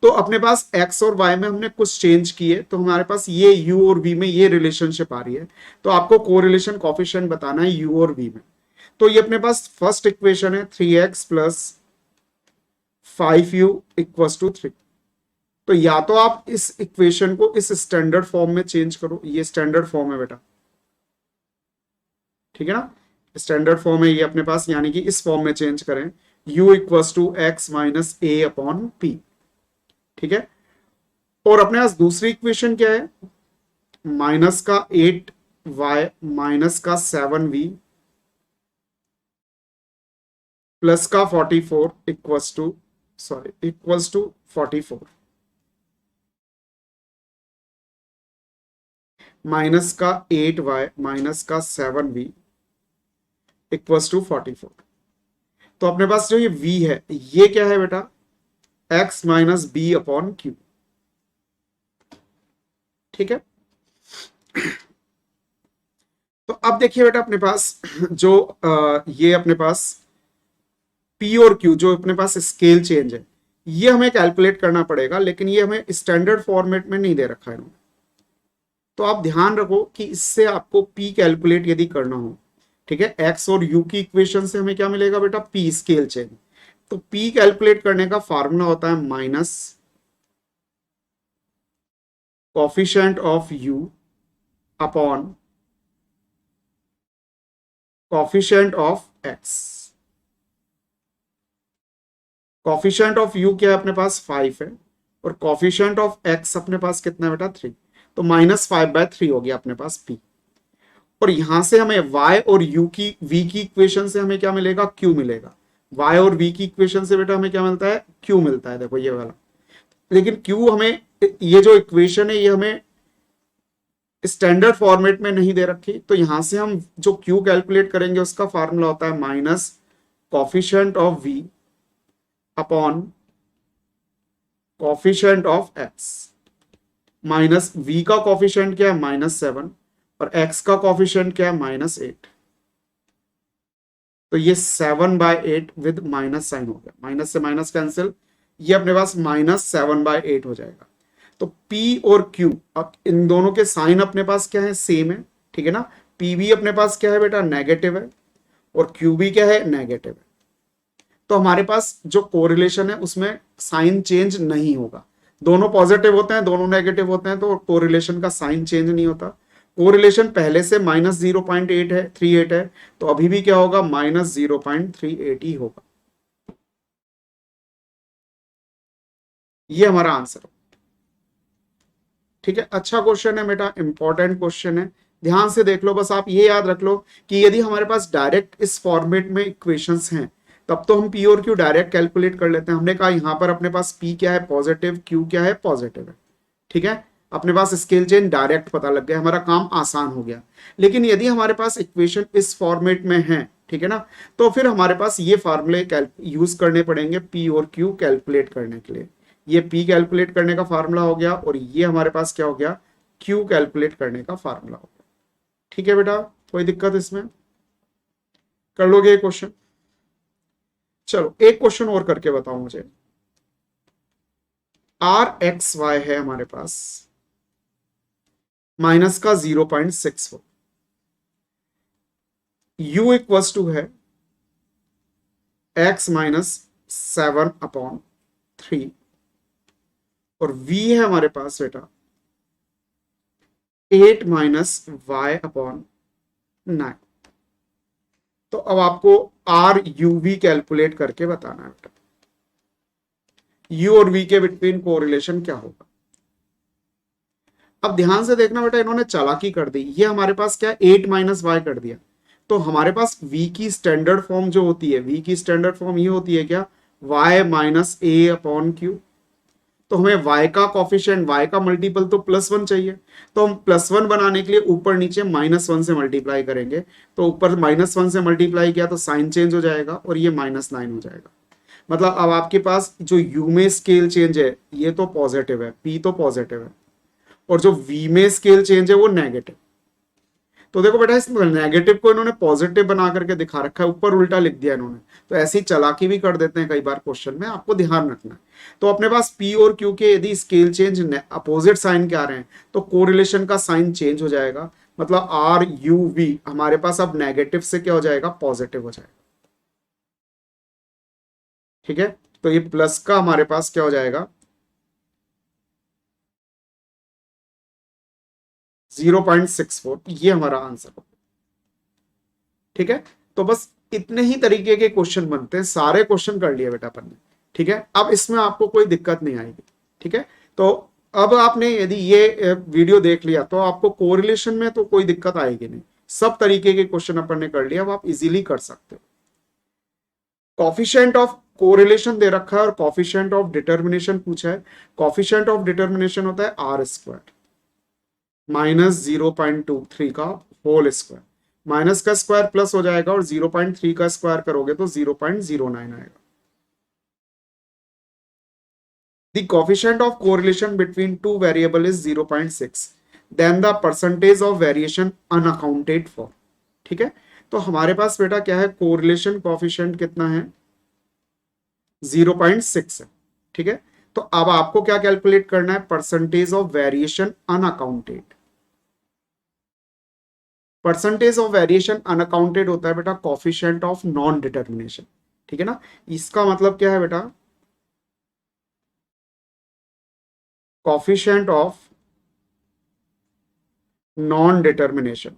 तो अपने पास एक्स और वाई में हमने कुछ चेंज किए, तो हमारे पास ये यू और वी में ये रिलेशनशिप आ रही है। तो आपको कोरिलेशन कोफिशिएंट बताना है यू और वी में। तो ये अपने पास फर्स्ट इक्वेशन है 3x plus 5u equals to 3। तो या तो आप इस इक्वेशन को इस स्टैंडर्ड फॉर्म में चेंज करो, ये स्टैंडर्ड फॉर्म है बेटा, ठीक है ना, स्टैंडर्ड फॉर्म है ये अपने पास, यानी कि इस फॉर्म में चेंज करें, u equals to x minus a upon p। ठीक है, और अपने पास दूसरी इक्वेशन क्या है, माइनस का 8y माइनस का 7v प्लस का 44 इक्वल्स टू 44 माइनस का 8y माइनस का 7v इक्वल्स टू 44। तो अपने पास जो ये v है, ये क्या है बेटा, x minus b upon q. ठीक है, तो अब देखिए बेटा अपने पास जो ये अपने पास p और q जो अपने पास स्केल चेंज है, ये हमें कैलकुलेट करना पड़ेगा, लेकिन ये हमें स्टैंडर्ड फॉर्मेट में नहीं दे रखा है इन्होंने। तो आप ध्यान रखो कि इससे आपको p कैलकुलेट यदि करना हो, ठीक है, x और u की इक्वेशन से हमें क्या मिलेगा बेटा, p स्केल चेंज। तो p कैलकुलेट करने का फार्मूला होता है minus coefficient of u upon coefficient of x। Coefficient of u क्या है अपने पास, 5 है, और कोफिशिएंट ऑफ x अपने पास कितना है बेटा, 3। तो -5/3 हो गया अपने पास p। और यहां से हमें y और u की v की इक्वेशन से हमें क्या मिलेगा, q मिलेगा। y और v की इक्वेशन से बेटा हमें क्या मिलता है, q मिलता है, देखो ये वाला। लेकिन q हमें, ये जो इक्वेशन है ये हमें स्टैंडर्ड फॉर्मेट में नहीं दे रखी, तो यहां से हम जो q कैलकुलेट करेंगे उसका फार्मूला होता है minus coefficient of v upon coefficient of x। Minus v का कोफिशिएंट क्या है, -7, और x का कोफिशिएंट क्या है, -8। तो ये 7/8 विद माइनस साइन हो गया, माइनस से माइनस कैंसिल, ये अपने पास -7/8 हो जाएगा। तो p और q, अब इन दोनों के साइन अपने पास क्या है, सेम है। ठीक है ना, p भी अपने पास क्या है बेटा, नेगेटिव है, और q भी क्या है, नेगेटिव है। तो हमारे पास जो कोरिलेशन है उसमें साइन चेंज नहीं होगा। दोनों पॉजिटिव होते हैं, दोनों नेगेटिव होते हैं, तो कोरिलेशन का साइन चेंज नहीं होता। कोरिलेशन पहले से -0.8 है, 38 है, तो अभी भी क्या होगा, -0.38 ही होगा। ये हमारा आंसर हो। ठीक है, अच्छा क्वेश्चन है बेटा, इंपॉर्टेंट क्वेश्चन है, ध्यान से देख लो। बस आप ये याद रख लो कि यदि हमारे पास डायरेक्ट इस फॉर्मेट में इक्वेशंस हैं, तब तो हम पी और क्यू डायरेक्ट कैलकुलेट कर लेते हैं। हमने कहा यहां पर अपने पास पी क्या है पॉजिटिव, क्यू क्या है पॉजिटिव है। ठीक है, अपने पास स्केल चेंज डायरेक्ट पता लग गया, हमारा काम आसान हो गया। लेकिन यदि हमारे पास इक्वेशन इस फॉर्मेट में है, ठीक है ना, तो फिर हमारे पास ये फार्मूले यूज करने पड़ेंगे पी और क्यू कैलकुलेट करने के लिए। ये पी कैलकुलेट करने का फार्मूला हो गया, और ये हमारे पास क्या हो गया, क्यू कैलकुलेट करने का फार्मूला हो गया। ठीक है बेटा, कोई दिक्कत इसमें, कर लोगे ये क्वेश्चन? चलो एक क्वेश्चन और करके बताओ मुझे। आर एक्स वाई है हमारे पास माइनस का 0.64, u इक्वल्स टू है x माइनस 7/3, और v है हमारे पास बेटा 8 माइनस y/9। तो अब आपको आर यू वी कैलकुलेट करके बताना है बेटा, u और v के बिटवीन कोरिलेशन क्या होगा। अब ध्यान से देखना बेटा, इन्होंने चालाकी कर दी, ये हमारे पास क्या 8 माइनस वाई कर दिया। तो हमारे पास v की स्टैंडर्ड फॉर्म जो होती है, v की स्टैंडर्ड फॉर्म ये होती है क्या, y माइनस a/q। तो हमें y का कॉफिशिएंट, y का मल्टीपल तो +1 चाहिए, तो हम +1 बनाने के लिए ऊपर नीचे -1 से मल्टीप्लाई करेंगे। तो ऊपर -1 से मल्टीप्लाई किया तो साइन चेंज हो जाएगा, और ये -9 हो जाएगा। मतलब अब आपके पास जो u में स्केल चेंज है ये तो पॉजिटिव है, p तो पॉजिटिव है, और जो v में स्केल चेंज है वो नेगेटिव। तो देखो बेटा, इस नेगेटिव को इन्होंने पॉजिटिव बना करके दिखा रखा है, ऊपर उल्टा लिख दिया इन्होंने। तो ऐसी चालाकी भी कर देते हैं कई बार क्वेश्चन में, आपको ध्यान रखना है। तो अपने पास पी और क्यू के यदि स्केल चेंज अपोजिट साइन के आ रहे हैं, तो कोरिलेशन का साइन चेंज हो जाएगा। मतलब आर यू वी हमारे पास अब नेगेटिव से क्या हो जाएगा, पॉजिटिव हो जाएगा। ठीक है, तो ये प्लस का हमारे पास क्या हो जाएगा, 0.64, ये हमारा आंसर हो। ठीक है, तो बस इतने ही तरीके के क्वेश्चन बनते हैं, सारे क्वेश्चन कर लिए बेटा अपन ने। ठीक है, अब इसमें आपको कोई दिक्कत नहीं आएगी। ठीक है, तो अब आपने यदि ये वीडियो देख लिया तो आपको कोरिलेशन में तो कोई दिक्कत आएगी नहीं, सब तरीके के क्वेश्चन अपन ने कर लिया, अब आप इजीली कर सकते हो। कॉफिशिएंट ऑफ कोरिलेशन दे रखा है और कॉफिशिएंट ऑफ डिटर्मिनेशन पूछा है। कॉफिशिएंट ऑफ डिटर्मिनेशन होता है r² -0.23 का होल स्क्वायर, माइनस का स्क्वायर प्लस हो जाएगा, और 0.3 का स्क्वायर करोगे तो 0.09 आएगा। The coefficient of correlation between two variable is 0.6, then the percentage of variation unaccounted for. ठीक है, तो हमारे पास बेटा क्या है, कोरिलेशन कोफिशिएंट कितना है, 0.6 है। ठीक है, तो अब आपको क्या कैलकुलेट करना है, percentage of variation unaccounted. Percentage of variation unaccounted होता है बेटा कॉफिशिएंट ऑफ नॉन डिटर्मिनेशन। ठीक है ना, इसका मतलब क्या है बेटा, कॉफिशिएंट ऑफ नॉन डिटर्मिनेशन।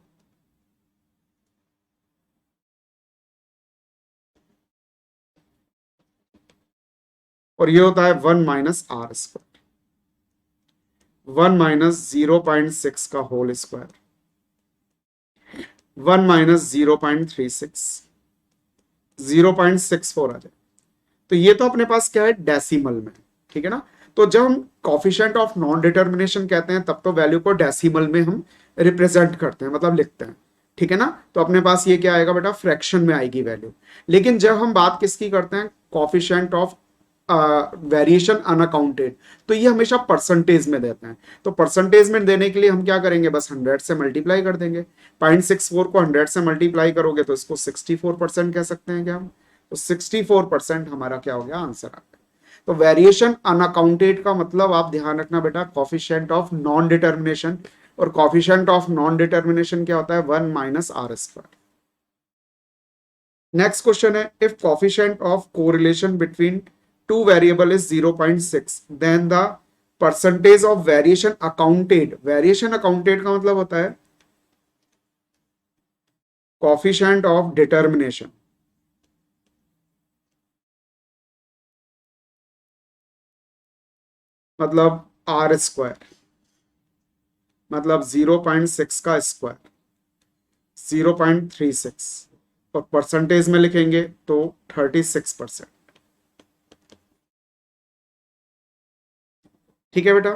और ये होता है 1 माइनस r², 1 माइनस 0.6 का होल स्क्वायर, 1 माइनस 0.36, 0.64 आ जाए। तो ये तो अपने पास क्या है, डेसिमल में। ठीक है ना, तो जब हम कॉफिशिएंट ऑफ नॉन डिटर्मिनेशन कहते हैं तब तो वैल्यू को डेसिमल में हम रिप्रेजेंट करते हैं, मतलब लिखते हैं। ठीक है ना, तो अपने पास ये क्या आएगा बेटा, फ्रैक्शन में आएगी वैल्यू। लेकिन जब हम बात किसकी करते हैं, कॉफिशिएंट ऑफ वेरिएशन अनअकाउंटेड, तो ये हमेशा परसेंटेज में देते हैं। तो परसेंटेज में देने के लिए हम क्या करेंगे, बस 100 से मल्टीप्लाई कर देंगे। 0.64 को 100 से मल्टीप्लाई करोगे तो इसको 64% कह सकते हैं क्या हम, तो 64% हमारा क्या हो गया, आंसर आ गया। तो वेरिएशन अनअकाउंटेड का मतलब आप ध्यान रखना बेटा, कॉफिशिएंट ऑफ नॉन डिटर्मिनेशन, और कॉफिशिएंट ऑफ नॉन डिटर्मिनेशन क्या होता है, 1 माइनस r²। नेक्स्ट क्वेश्चन है, if coefficient of correlation between two variable is 0.6, then the percentage of variation accounted. Variation accounted का मतलब होता है कोफिशिएंट ऑफ डिटर्मिनेशन मतलब आर स्क्वायर, मतलब 0.6 का स्क्वायर 0.36, और परसेंटेज में लिखेंगे तो 36%। ठीक है बेटा।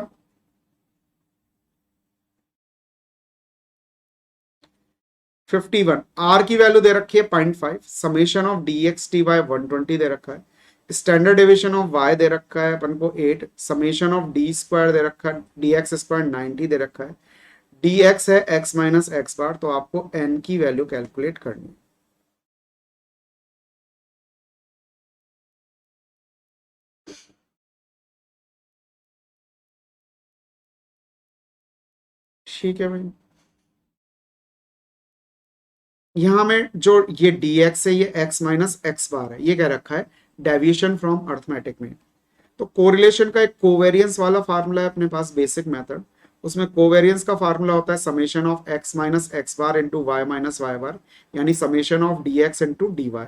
51, आर की वैल्यू दे रखी है 0.5, summation of d x t y 120 दे रखा है, स्टैंडर्ड डेविएशन ऑफ वाई दे रखा है अपन को 8, समेशन ऑफ डी स्क्वायर दे रखा है, डी एक्स स्क्वायर 90 दे रखा है, डी एक्स है एक्स माइनस एक्स बार, तो आपको एन की वैल्यू कैलकुलेट करनी है। ठीक है भाई, यहां में जो ये डी एक्स है ये एक्स माइनस एक्स बार है, ये कह रखा है डेविएशन फ्रॉम अर्थमेटिक में। तो कोरिलेशन का एक कोवेरियंस वाला फार्मूला है अपने पास, बेसिक मेथड। उसमें कोवेरियंस का फार्मूला होता है summation of x minus x bar into y minus y bar, यानी summation of d x into d y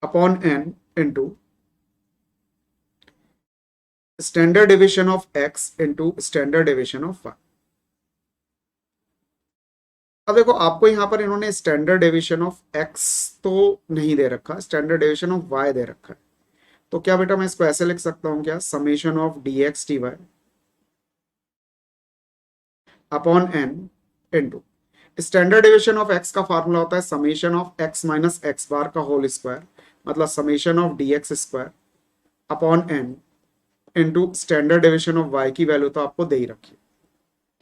upon n into standard deviation of x into standard deviation of y. अब देखो आपको यहां पर इन्होंने standard deviation of x तो नहीं दे रखा, स्टैंडर्ड डेविएशन ऑफ वाई दे रखा है। तो क्या बेटा मैं इसको ऐसे लिख सकता हूं क्या, summation of d x t y upon n into standard deviation of x का फार्मूला होता है summation of x minus x bar का होल स्क्वायर, मतलब summation of d x square upon n into standard deviation of y की value तो आपको दे ही रखी है।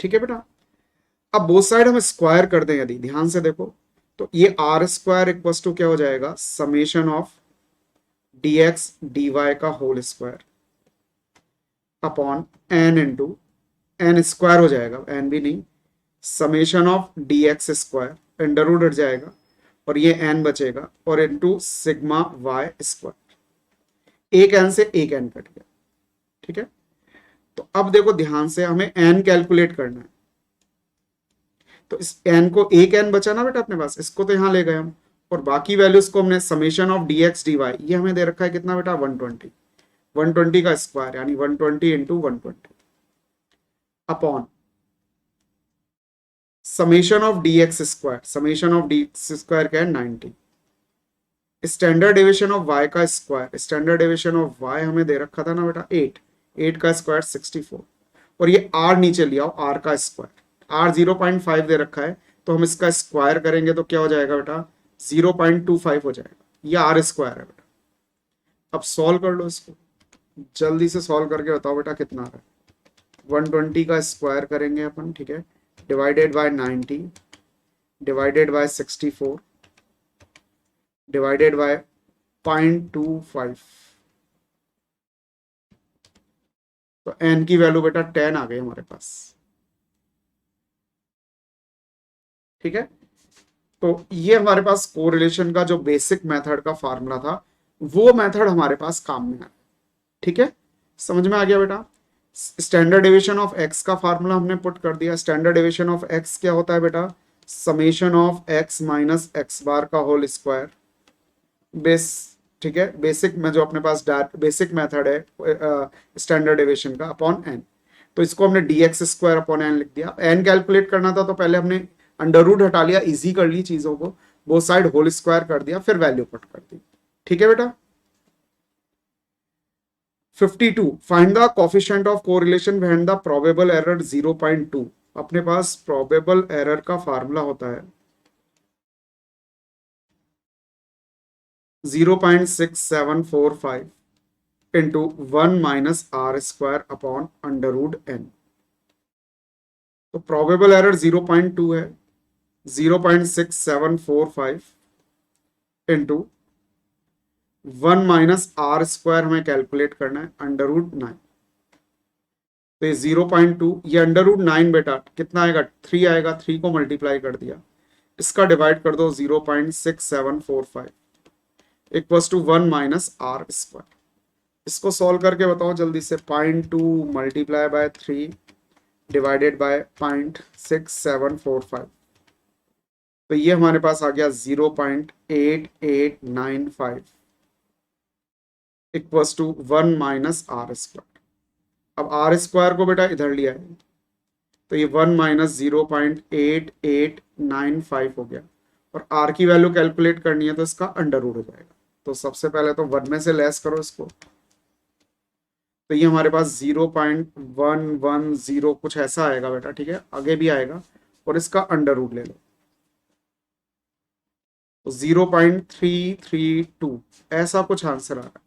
ठीक है बेटा। अब बोथ साइड हम स्क्वायर कर दें, यदि ध्यान से देखो तो ये आर स्क्वायर इक्वल टू क्या हो जाएगा, summation of d x d y का whole square upon n into n square हो जाएगा, एन भी नहीं, summation of d x square under root हट जाएगा और ये एन बचेगा, और इंटू सिग्मा वाई स्क्वायर, एक एन से एक एन कट गया। ठीक है। तो अब देखो ध्यान से, हमें एन कैलकुलेट करना है, तो इस एन को, एक एन बचा ना बेटा अपने पास, इसको तो यहां ले गए हम, और बाकी वैल्यूज को हमने summation of d x d y, ये हमें दे रखा है कितना बेटा 120, 120 का स्क्वायर यानी 120 into 120 upon summation of d x square, summation of d x square क्या है 90, स्टैंडर्ड डेविएशन ऑफ वाई का square, standard deviation of y हमें दे रखा था ना बेटा 8, 8 का स्क्वायर 64, और ये आर नीचे लिया आर का स्क्वायर, आर 0.5 दे रखा है, तो हम इसका स्क्वायर करेंगे तो क्या हो जाएगा बेटा 0.25 हो जाएगा, ये आर स्क्वायर है बेटा। अब सॉल्व कर लो इसको, जल्दी से सॉल्व करके बताओ बेटा कितना आ रहा है। 120 का स्क्वायर करेंगे अपन, ठीक है, divided by 90 divided by 64 divided by 0.25, तो एन की वैल्यू बेटा 10 आ गई हमारे पास। ठीक है। तो ये हमारे पास कोरिलेशन का जो बेसिक मेथड का फार्मूला था, वो मेथड हमारे पास काम में आया। ठीक है, समझ में आ गया बेटा। स्टैंडर्ड डेविएशन ऑफ एक्स का फार्मूला हमने पुट कर दिया। स्टैंडर्ड डेविएशन ऑफ एक्स क्या होता है बेटा, summation of x minus x bar का होल स्क्वायर बेस। ठीक है, बेसिक में जो अपने पास बेसिक मेथड है स्टैंडर्ड डेविएशन का अपॉन एन, तो इसको हमने d x square upon n लिख दिया। एन कैलकुलेट करना था तो पहले हमने अंडर रूट हटा लिया, इजी कर ली चीजों को, बोथ साइड होल स्क्वायर कर दिया, फिर वैल्यू पुट कर दी। ठीक है बेटा। 52, find the coefficient of correlation when the probable error 0.2। अपने पास प्रोबेबल एरर का फार्मूला होता है 0.6745 into 1 minus r square upon under root n. तो प्रोबेबल एरर 0.2 है, 0.6745 इंटू 1 माइनस आर स्क्वायर हमें कैलकुलेट करना है अंडर रूट 9। तो ये 0.2, ये अंडर रूट 9 बेटा कितना आएगा 3 आएगा, 3 को मल्टीप्लाई कर दिया, इसका डिवाइड कर दो 0.6745 equals to 1 minus r square. इसको सॉल्व करके बताओ जल्दी से। 0.2 मल्टीप्लाई बाय 3 डिवाइडेड बाय 0.6745, तो ये हमारे पास आ गया 0.8895 equals to 1 minus r square. अब आर स्क्वायर को बेटा इधर लिया है, तो ये 1 माइनस 0.8895 हो गया, और आर की वैल्यू कैलकुलेट करनी है तो इसका अंडर रूट हो जाएगा। तो सबसे पहले तो 1 में से लेस करो इसको, तो ये हमारे पास 0.110 कुछ ऐसा आएगा बेटा, ठीक है, आगे भी आएगा, और इसका अंडर रूट ले लो, तो 0.332 ऐसा कुछ आंसर आ रहा है।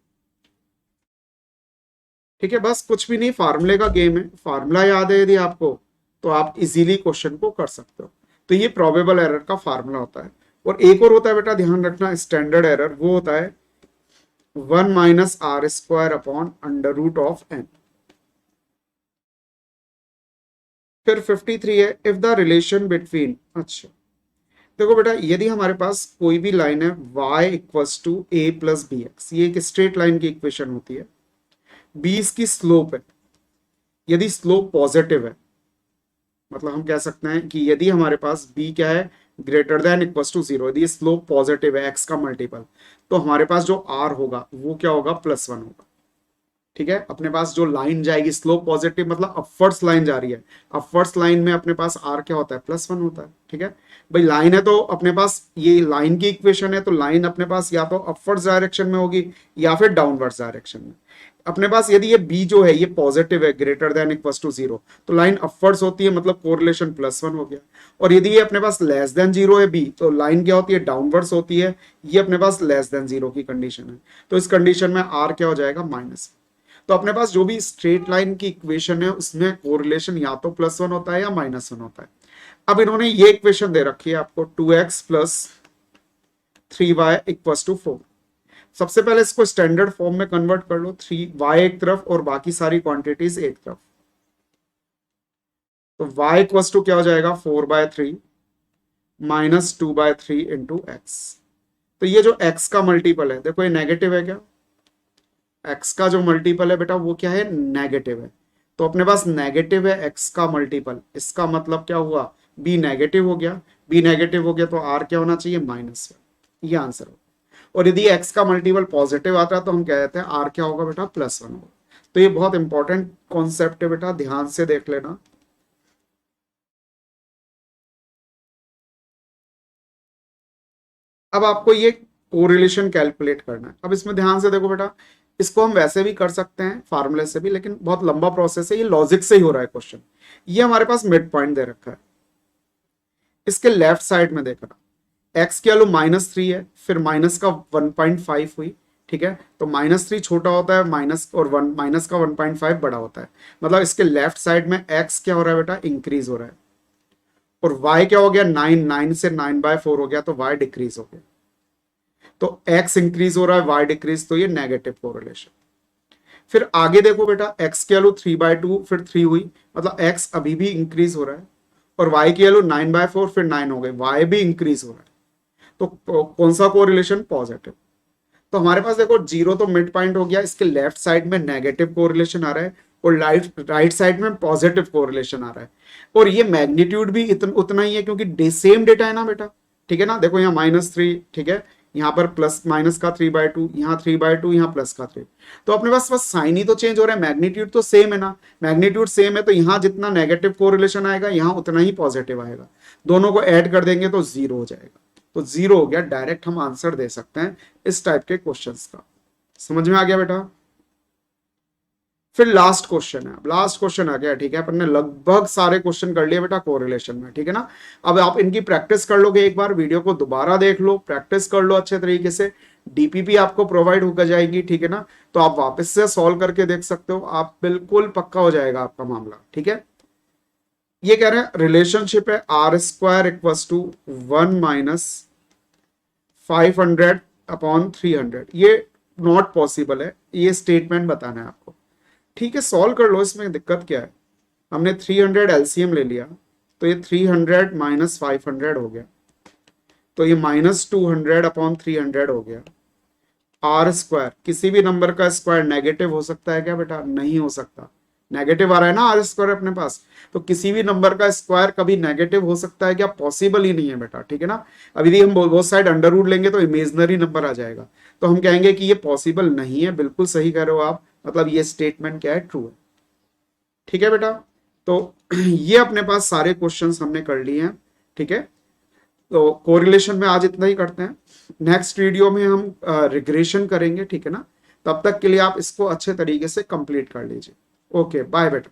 ठीक है, बस कुछ भी नहीं, फार्मूले का गेम है, फार्मूला याद है यदि आपको तो आप इजीली क्वेश्चन को कर सकते हो। तो ये प्रोबेबल एरर का फार्मूला होता है। और एक और होता है बेटा, ध्यान रखना, स्टैंडर्ड एरर, वो होता है 1 minus r square upon under root of n. फिर 53 है, इफ द रिलेशन बिटवीन, अच्छा देखो बेटा, यदि हमारे पास कोई भी लाइन है y equals to a plus b x, ये एक स्ट्रेट लाइन की इक्वेशन होती है, b इसकी स्लोप है, यदि स्लोप पॉजिटिव है, मतलब हम कह सकते हैं कि यदि हमारे पास b क्या है, ग्रेटर देन इक्वल्स टू 0, यदि स्लोप पॉजिटिव है x का मल्टीपल, तो हमारे पास जो r होगा वो क्या होगा, +1 होगा। ठीक है, अपने पास जो लाइन जाएगी स्लोप पॉजिटिव, मतलब अपवर्ड्स लाइन जा रही है, अपवर्ड्स लाइन में अपने पास r क्या होता है, +1 होता है। ठीक है भाई, लाइन है तो अपने पास ये लाइन की इक्वेशन है, तो लाइन अपने पास या तो अपवर्ड्स डायरेक्शन में होगी या फिर डाउनवर्ड्स डायरेक्शन में। अपने पास यदि ये b जो है ये पॉजिटिव है, ग्रेटर देन इक्वल्स टू 0, तो लाइन अपवर्ड्स होती है, मतलब कोरिलेशन +1 हो गया। और यदि ये अपने पास लेस देन 0 है b, तो लाइन क्या होती है, डाउनवर्ड्स होती है, ये अपने पास लेस देन 0 की कंडीशन है, तो इस कंडीशन में r क्या हो जाएगा, -1। तो अपने पास जो भी स्ट्रेट लाइन की इक्वेशन है उसमें कोरिलेशन या तो +1 होता है या -1 होता है। अब इन्होंने ये इक्वेशन दे रखी है आपको, 2x plus 3y equals to 4। सबसे पहले इसको स्टैंडर्ड फॉर्म में कन्वर्ट कर लो, 3y एक तरफ और बाकी सारी क्वांटिटीज एक तरफ, तो y इक्वल्स टू क्या हो जाएगा, 4/3 माइनस 2/3 इंटू एक्स। तो ये जो x का मल्टीपल है, देखो ये नेगेटिव है क्या, x का जो मल्टीपल है बेटा वो क्या है, नेगेटिव है। तो अपने पास नेगेटिव है x का मल्टीपल, इसका मतलब क्या हुआ, b नेगेटिव हो गया, b नेगेटिव हो गया तो r क्या होना चाहिए, -1। ये आंसर होगा। और यदि x का मल्टीपल पॉजिटिव आता है तो हम कह देते हैं r क्या होगा बेटा, +1 होगा। तो ये बहुत इंपॉर्टेंट कॉन्सेप्ट है बेटा, ध्यान से देख लेना। अब आपको ये कोरिलेशन कैलकुलेट करना है। अब इसमें ध्यान से देखो बेटा, इसको हम वैसे भी कर सकते हैं फार्मूले से भी, लेकिन बहुत लंबा प्रोसेस है, ये लॉजिक से ही हो रहा है क्वेश्चन। ये हमारे पास मिड पॉइंट दे रखा है, इसके लेफ्ट साइड में देखना, x की वैल्यू -3 है, फिर माइनस का 1.5 हुई। ठीक है, तो -3 छोटा होता है, माइनस और माइनस का 1.5 बड़ा होता है, मतलब इसके लेफ्ट साइड में x क्या हो रहा है बेटा, इंक्रीज हो रहा है। और y क्या हो गया, 9 से 9/4 हो गया, तो y डिक्रीज हो गया। तो x इंक्रीज हो रहा है, y डिक्रीज, तो ये नेगेटिव कोरिलेशन। फिर आगे देखो बेटा, x की वैल्यू 3/2 फिर 3 हुई, मतलब x अभी भी इंक्रीज हो रहा है, और y की वैल्यू 9/4 फिर 9 हो गई, y भी इंक्रीज हो रहा है। तो कौन सा कोरिलेशन, पॉजिटिव। तो हमारे पास देखो 0 तो मिड पॉइंट हो गया, इसके लेफ्ट साइड में नेगेटिव कोरिलेशन आ रहा है और राइट साइड में पॉजिटिव कोरिलेशन आ रहा है। और ये मैग्नीट्यूड भी उतना ही है, क्योंकि सेम डेटा है ना बेटा। ठीक है ना, देखो यहाँ -3, ठीक है, यहाँ पर प्लस माइनस का 3/2, यहाँ 3/2, यहाँ प्लस का 3। तो अपने पास बस साइन ही तो चेंज हो रहा है, मैग्नीट्यूड तो सेम है ना। मैग्नीट्यूड सेम है तो यहाँ जितना नेगेटिव कोरिलेशन आएगा यहाँ उतना ही पॉजिटिव आएगा, दोनों को ऐड कर देंगे तो 0 हो जाएगा। तो 0 हो गया, डायरेक्ट हम आंसर दे सकते हैं इस टाइप के क्वेश्चंस का। समझ में आ गया बेटा। फिर लास्ट क्वेश्चन है, लास्ट क्वेश्चन आ गया। ठीक है, अपन ने लगभग सारे क्वेश्चन कर लिए बेटा कोरिलेशन में। ठीक है ना, अब आप इनकी प्रैक्टिस कर लोगे, एक बार वीडियो को दोबारा देख लो, प्रैक्टिस कर लो अच्छे तरीके से, डीपीपी आपको प्रोवाइड होकर जाएगी। ठीक है ना, तो आप वापस से सॉल्व करके देख सकते हो, आप बिल्कुल पक्का हो जाएगा आपका मामला। ठीक है, ये कह रहे हैं रिलेशनशिप है r² equals to 1 minus 500 upon 300। ये नॉट पॉसिबल है, ये स्टेटमेंट बताना है आपको। ठीक है, सॉल्व कर लो, इसमें दिक्कत क्या है। हमने 300 एलसीएम ले लिया, तो ये 300 माइनस 500 हो गया, तो ये -200 अपॉन 300 हो गया। r², किसी भी नंबर का स्क्वायर नेगेटिव हो सकता है क्या बेटा, नहीं हो सकता, नेगेटिव आ रहा है ना आर स्क्वायर अपने पास, तो किसी भी नंबर का स्क्वायर कभी नेगेटिव हो सकता है क्या? पॉसिबल ही नहीं है बेटा, ठीक है ना। अभी यदि हम बोथ साइड अंडर रूट लेंगे तो इमेजनरी नंबर आ जाएगा, तो हम कहेंगे कि ये पॉसिबल नहीं है। बिल्कुल सही कह रहे हो आप, मतलब ये स्टेटमेंट क्या है? ट्रू है। ठीक है बेटा, तो ये अपने पास सारे क्वेश्चंस हमने कर लिए हैं, ठीक है। तो कोरिलेशन में आज इतना ही करते हैं, नेक्स्ट वीडियो में हम रिग्रेशन करेंगे, ठीक है ना। तब तक के लिए आप इसको अच्छे तरीके से कंप्लीट कर लीजिए। ओके बाय बेटा।